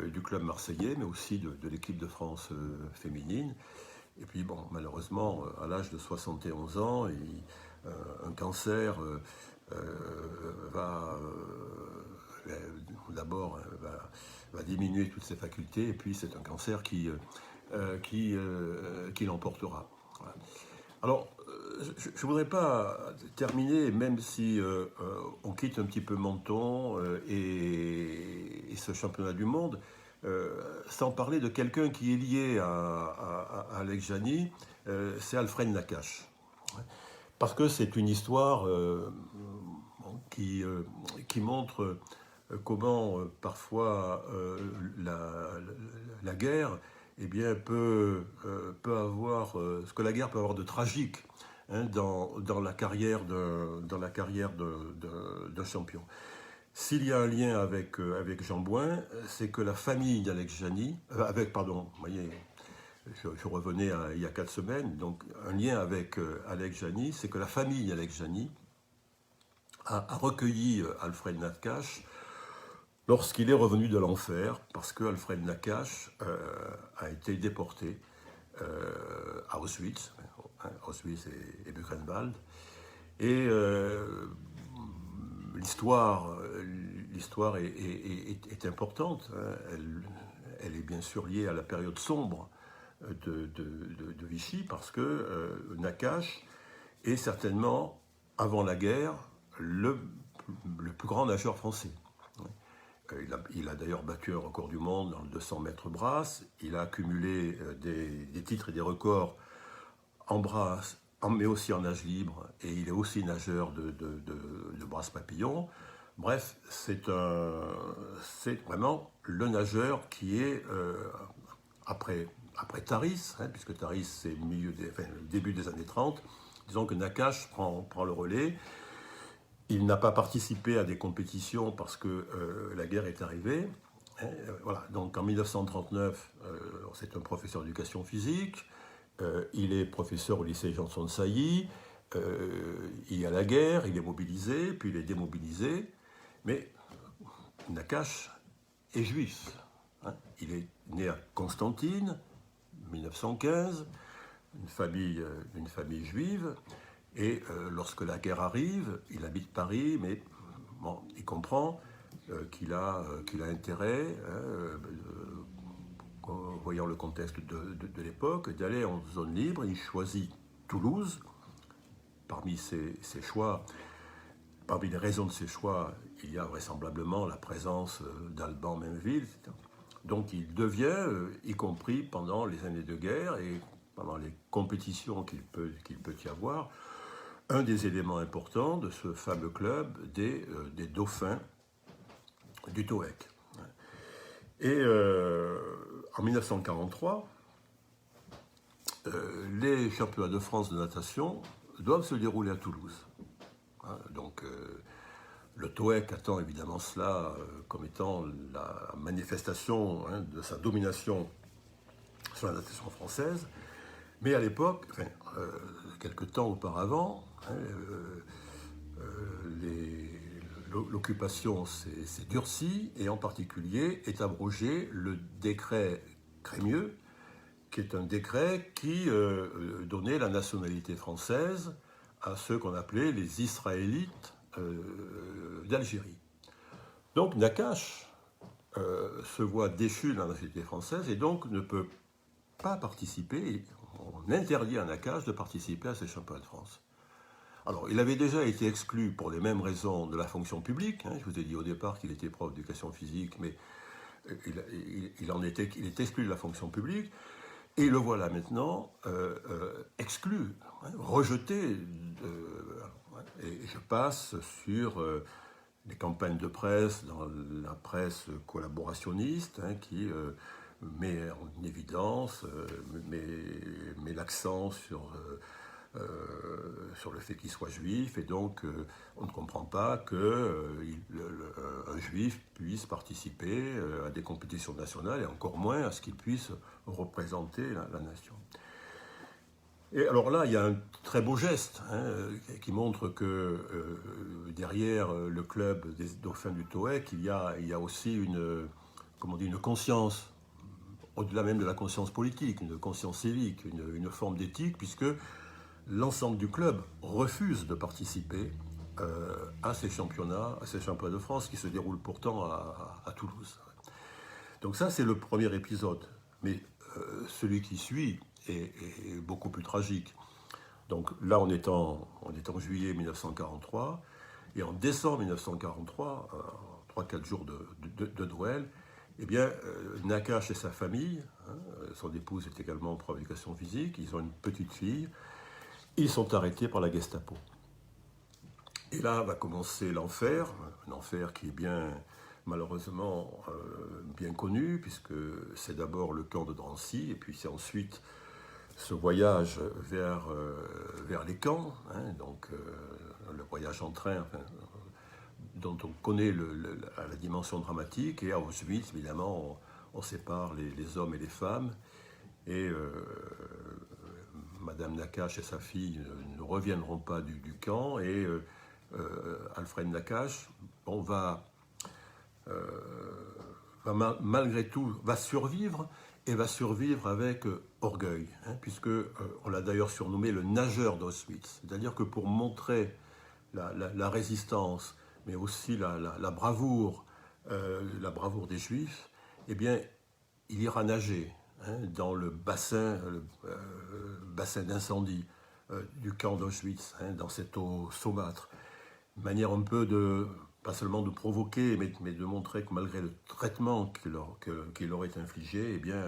du club marseillais, mais aussi de l'équipe de France féminine. Et puis bon, malheureusement, à l'âge de 71 ans, un cancer d'abord va diminuer toutes ses facultés, et puis c'est un cancer qui l'emportera. Voilà. Alors, je ne voudrais pas terminer, même si on quitte un petit peu Menton et ce championnat du monde, sans parler de quelqu'un qui est lié à Alex Jani, c'est Alfred Nakache. Parce que c'est une histoire qui montre comment parfois la guerre eh bien, peut avoir ce que la guerre peut avoir de tragique, hein, dans la carrière d'un champion. S'il y a un lien avec Jean Bouin, c'est que la famille d'Alex Jani, vous voyez, je revenais il y a 4 semaines, donc un lien avec Alex Jani, c'est que la famille d'Alex Jani a recueilli Alfred Nakache lorsqu'il est revenu de l'enfer, parce que Alfred Nakache a été déporté à Auschwitz et Buchenwald. Et l'histoire est importante. Elle est bien sûr liée à la période sombre de Vichy, parce que Nakache est certainement, avant la guerre, le plus grand nageur français. Il a d'ailleurs battu un record du monde dans le 200 mètres brasse. Il a accumulé des titres et des records en brasse, mais aussi en nage libre. Et il est aussi nageur de brasse papillon. Bref, c'est vraiment le nageur qui est, après Taris, hein, puisque Taris c'est le début des années 30, disons que Nakache prend le relais. Il n'a pas participé à des compétitions parce que la guerre est arrivée. Voilà. Donc en 1939, c'est un professeur d'éducation physique. Il est professeur au lycée Janson de Sailly. Il y a la guerre, il est mobilisé, puis il est démobilisé. Mais Nakache est juif. Hein. Il est né à Constantine, 1915, une famille juive. Et lorsque la guerre arrive, il habite Paris, mais bon, il comprend qu'il a intérêt, voyant le contexte de l'époque, d'aller en zone libre. Il choisit Toulouse. Parmi ses choix, parmi les raisons de ses choix, il y a vraisemblablement la présence d'Alban Mainville, etc. Donc il devient, y compris pendant les années de guerre et pendant les compétitions qu'il peut y avoir, un des éléments importants de ce fameux club des dauphins du TOEC. Et en 1943, les championnats de France de natation doivent se dérouler à Toulouse. Donc le TOEC attend évidemment cela comme étant la manifestation de sa domination sur la natation française. Mais à l'époque, quelque temps auparavant, l'occupation s'est durcie, et en particulier est abrogé le décret Crémieux, qui est un décret qui donnait la nationalité française à ceux qu'on appelait les Israélites d'Algérie. Donc Nakache se voit déchu de la nationalité française et donc ne peut pas participer, on interdit à Nakache de participer à ces championnats de France. Alors, il avait déjà été exclu pour les mêmes raisons de la fonction publique. Je vous ai dit au départ qu'il était prof d'éducation physique, mais il est exclu de la fonction publique. Et le voilà maintenant exclu, rejeté. Et je passe sur les campagnes de presse, dans la presse collaborationniste, qui met en évidence, met l'accent sur le fait qu'il soit juif, et donc on ne comprend pas qu'un juif puisse participer à des compétitions nationales, et encore moins à ce qu'il puisse représenter la nation. Et alors là, il y a un très beau geste qui montre que derrière le club des dauphins du TOEC, il y a aussi une conscience, au-delà même de la conscience politique, une conscience civique, une forme d'éthique, puisque l'ensemble du club refuse de participer à ces championnats de France qui se déroulent pourtant à Toulouse. Donc ça, c'est le premier épisode. Mais celui qui suit est beaucoup plus tragique. Donc là, on est en juillet 1943, et en décembre 1943, 3-4 jours de Noël, eh bien, Nakache et sa famille, son épouse est également prof d'éducation physique, ils ont une petite fille, ils sont arrêtés par la Gestapo. Et là va commencer l'enfer, un enfer qui est bien, malheureusement, bien connu, puisque c'est d'abord le camp de Drancy, et puis c'est ensuite ce voyage vers les camps, donc le voyage en train, dont on connaît la dimension dramatique, et à Auschwitz, évidemment, on sépare les hommes et les femmes, et Madame Nakache et sa fille ne reviendront pas du camp, et Alfred Nakache malgré tout va survivre, et va survivre avec orgueil, puisque on l'a d'ailleurs surnommé le nageur d'Auschwitz. C'est-à-dire que pour montrer la résistance, mais aussi la bravoure des Juifs, eh bien, il ira nager dans le bassin d'incendie du camp d'Auschwitz, dans cette eau saumâtre. Une manière un peu pas seulement de provoquer, mais de montrer que malgré le traitement qu'il leur est infligé, eh bien,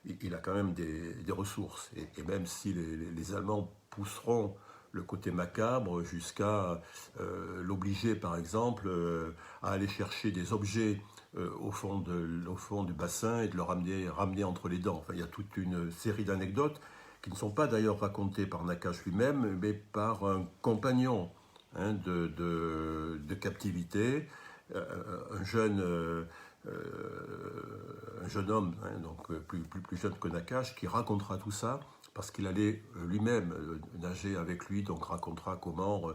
il a quand même des ressources. Et même si les Allemands pousseront le côté macabre jusqu'à l'obliger, par exemple, à aller chercher des objets au fond du bassin et de le ramener entre les dents. Enfin, il y a toute une série d'anecdotes qui ne sont pas d'ailleurs racontées par Nakache lui-même, mais par un compagnon de captivité, un jeune homme, donc plus jeune que Nakache, qui racontera tout ça, parce qu'il allait lui-même nager avec lui, donc racontera comment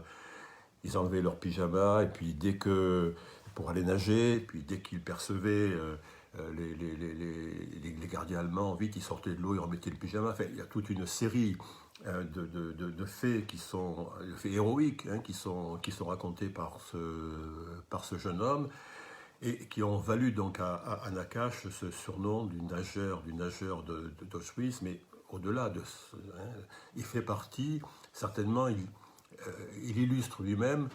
ils enlevaient leur pyjama, et puis pour aller nager, puis dès qu'ils percevaient les gardiens allemands, vite ils sortaient de l'eau, ils remettaient le pyjama. Enfin, il y a toute une série de faits de faits héroïques qui sont racontés par ce jeune homme, et qui ont valu donc à Nakache ce surnom du nageur d'Auschwitz. Mais au-delà de ce, il fait partie, certainement, il illustre lui-même,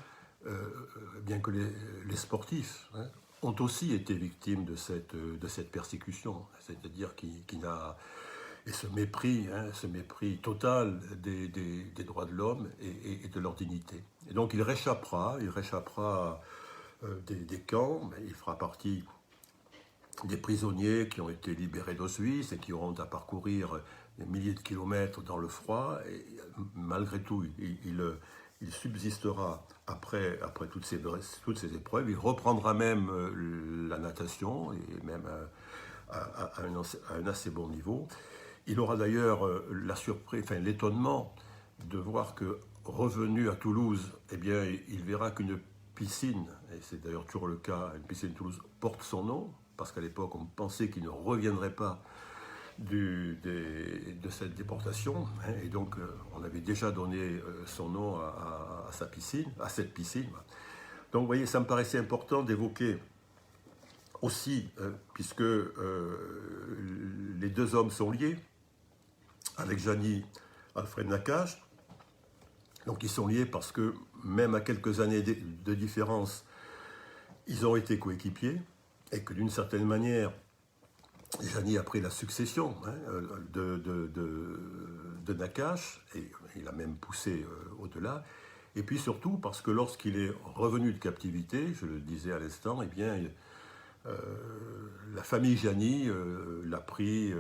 bien que les sportifs ont aussi été victimes de cette persécution, c'est-à-dire qu'il a... Et ce mépris total des droits de l'homme et de leur dignité. Et donc il réchappera des camps, mais il fera partie des prisonniers qui ont été libérés d'Auschwitz et qui auront à parcourir des milliers de kilomètres dans le froid. Et malgré tout, il subsistera après toutes ces épreuves. Il reprendra même la natation, et même à un assez bon niveau. Il aura d'ailleurs l'étonnement de voir que, revenu à Toulouse, eh bien, il verra qu'une piscine, et c'est d'ailleurs toujours le cas, une piscine de Toulouse porte son nom, parce qu'à l'époque on pensait qu'il ne reviendrait pas de cette déportation, et donc on avait déjà donné son nom à cette piscine. Donc vous voyez, ça me paraissait important d'évoquer aussi, puisque les deux hommes sont liés, Alex Jani, Alfred Nakache. Donc ils sont liés parce que même à quelques années de différence, ils ont été coéquipiers et que d'une certaine manière, Jani a pris la succession de Nakache et il a même poussé au-delà. Et puis surtout parce que lorsqu'il est revenu de captivité, je le disais à l'instant, eh bien, la famille Jani l'a pris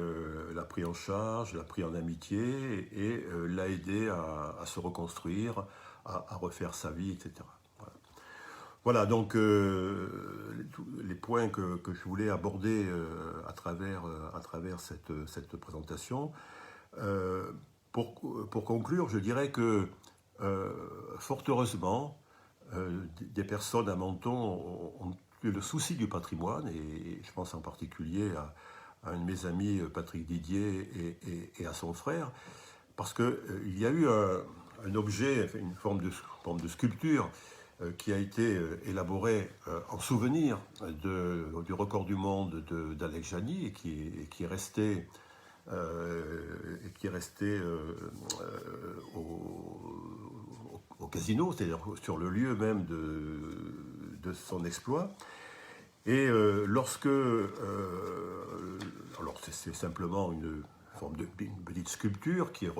en charge, l'a pris en amitié et l'a aidé à se reconstruire, à refaire sa vie, etc. Voilà, donc les points que je voulais aborder à travers cette présentation. Pour conclure, je dirais que fort heureusement, des personnes à Menton ont eu le souci du patrimoine, et je pense en particulier à un de mes amis, Patrick Didier, et à son frère, parce qu'il y a eu un objet, une forme de sculpture qui a été élaborée en souvenir du record du monde d'Alex Jani et qui est resté au casino, c'est-à-dire sur le lieu même de son exploit. Et lorsque, alors c'est simplement une forme une petite sculpture qui est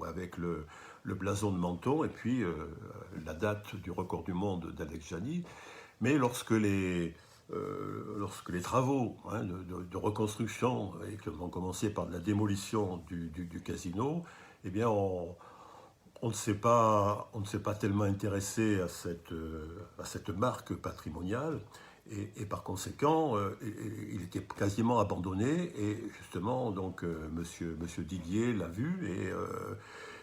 avec le blason de Menton et puis la date du record du monde d'Alex Jani. Mais lorsque les travaux de reconstruction qui ont commencé par la démolition du casino, eh bien on ne s'est pas tellement intéressé à cette marque patrimoniale et par conséquent il était quasiment abandonné et justement donc monsieur Didier l'a vu et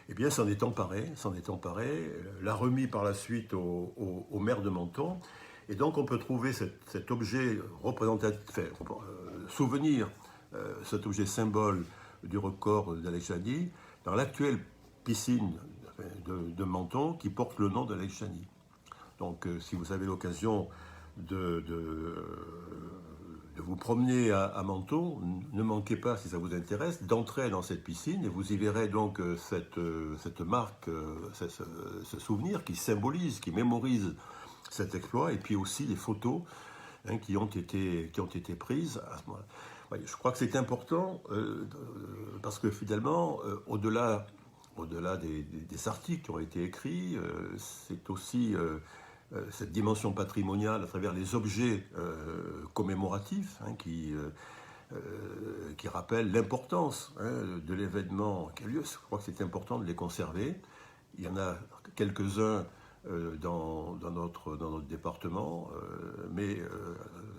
eh bien s'en est emparé, l'a remis par la suite au maire de Menton. Et donc on peut trouver cet objet représentatif, souvenir, cet objet symbole du record d'Alex Jani dans l'actuelle piscine de Menton qui porte le nom d'Alex Jani. Donc si vous avez l'occasion de vous promener à Menton, ne manquez pas, si ça vous intéresse, d'entrer dans cette piscine et vous y verrez donc cette marque, ce souvenir qui symbolise, qui mémorise cet exploit, et puis aussi les photos qui ont été prises à ce moment-là. Je crois que c'est important parce que finalement, au-delà des articles qui ont été écrits, c'est aussi cette dimension patrimoniale à travers les objets commémoratifs qui rappellent l'importance de l'événement qui a lieu. Je crois que c'est important de les conserver. Il y en a quelques-uns dans notre département, mais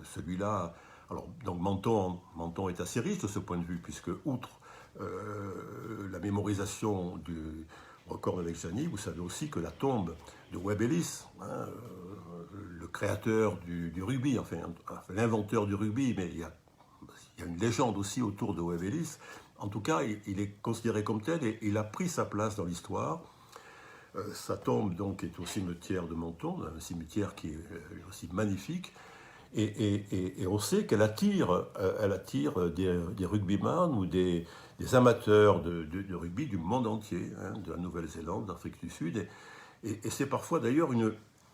celui-là, alors donc Menton est assez riche de ce point de vue, puisque outre la mémorisation du record d'Alex Jani, vous savez aussi que la tombe de Webb Ellis, le créateur du rugby, enfin l'inventeur du rugby, mais il y a une légende aussi autour de Webb Ellis. En tout cas, il est considéré comme tel et il a pris sa place dans l'histoire. Sa tombe donc est au cimetière de Menton, un cimetière qui est aussi magnifique, et on sait qu'elle attire des rugbyman ou des amateurs de rugby du monde entier, de la Nouvelle-Zélande, d'Afrique du Sud, et c'est parfois d'ailleurs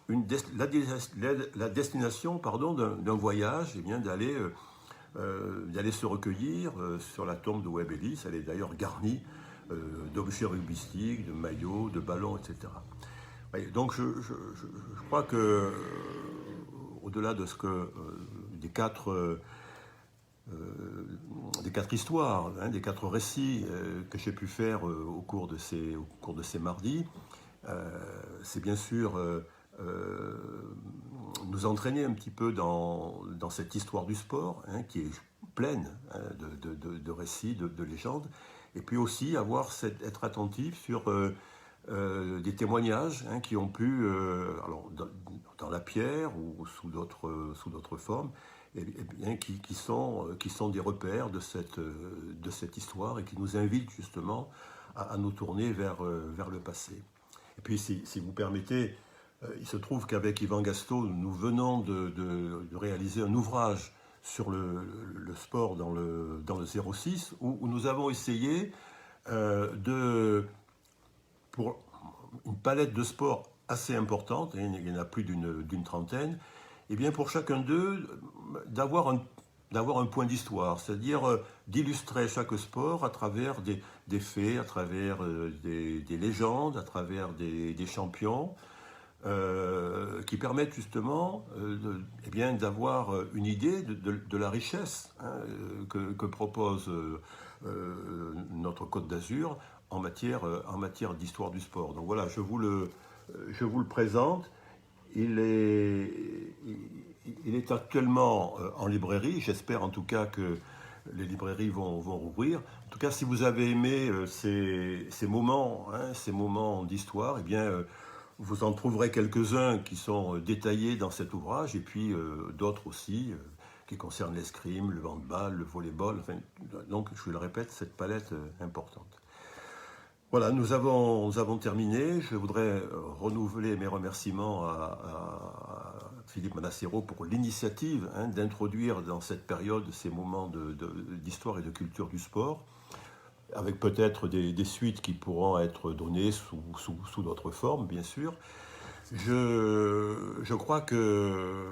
la destination d'un voyage, et bien d'aller se recueillir sur la tombe de Webb Ellis. Elle est d'ailleurs garnie d'objets rugbystiques, de maillots, de ballons, etc. Donc je crois que au-delà de des quatre histoires, des quatre récits que j'ai pu faire au cours de ces mardis, c'est bien sûr nous entraîner un petit peu dans cette histoire du sport qui est pleine de récits, de légendes, et puis aussi être attentif sur des témoignages qui ont pu, alors dans la pierre ou sous d'autres formes, et bien qui sont des repères de cette histoire et qui nous invitent justement à nous tourner vers le passé. Et puis si vous permettez, il se trouve qu'avec Yvan Gastaud, nous venons de réaliser un ouvrage sur le sport dans le 06 où nous avons essayé pour une palette de sports assez importante, il y en a plus d'une trentaine, et bien pour chacun d'eux, d'avoir un point d'histoire, c'est-à-dire d'illustrer chaque sport à travers des faits, à travers des légendes, à travers des champions, qui permettent justement eh bien, d'avoir une idée de la richesse hein, que propose notre Côte d'Azur en matière d'histoire du sport. Donc voilà, je vous le présente. Il est, il est actuellement en librairie. J'espère en tout cas que les librairies vont rouvrir. En tout cas, si vous avez aimé ces moments, hein, ces moments d'histoire, eh bien, vous en trouverez quelques-uns qui sont détaillés dans cet ouvrage, et puis d'autres aussi qui concernent l'escrime, le handball, le volleyball. Enfin, donc, je le répète, cette palette importante. Voilà, nous avons terminé. Je voudrais renouveler mes remerciements à Philippe Manassero pour l'initiative hein, d'introduire dans cette période ces moments d'histoire et de culture du sport, avec peut-être des suites qui pourront être données sous d'autres formes, bien sûr. Je crois que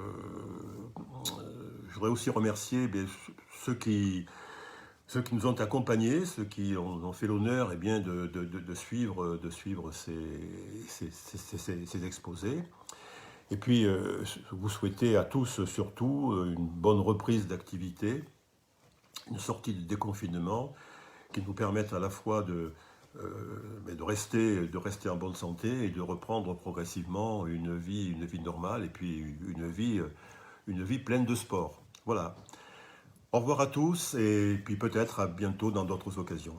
je voudrais aussi remercier ceux qui, ceux qui nous ont accompagnés, ceux qui ont fait l'honneur eh bien, de suivre ces exposés. Et puis, vous souhaitez à tous surtout une bonne reprise d'activité, une sortie de déconfinement qui nous permette à la fois de rester en bonne santé et de reprendre progressivement une vie normale et puis une vie pleine de sport. Voilà. Au revoir à tous et puis peut-être à bientôt dans d'autres occasions.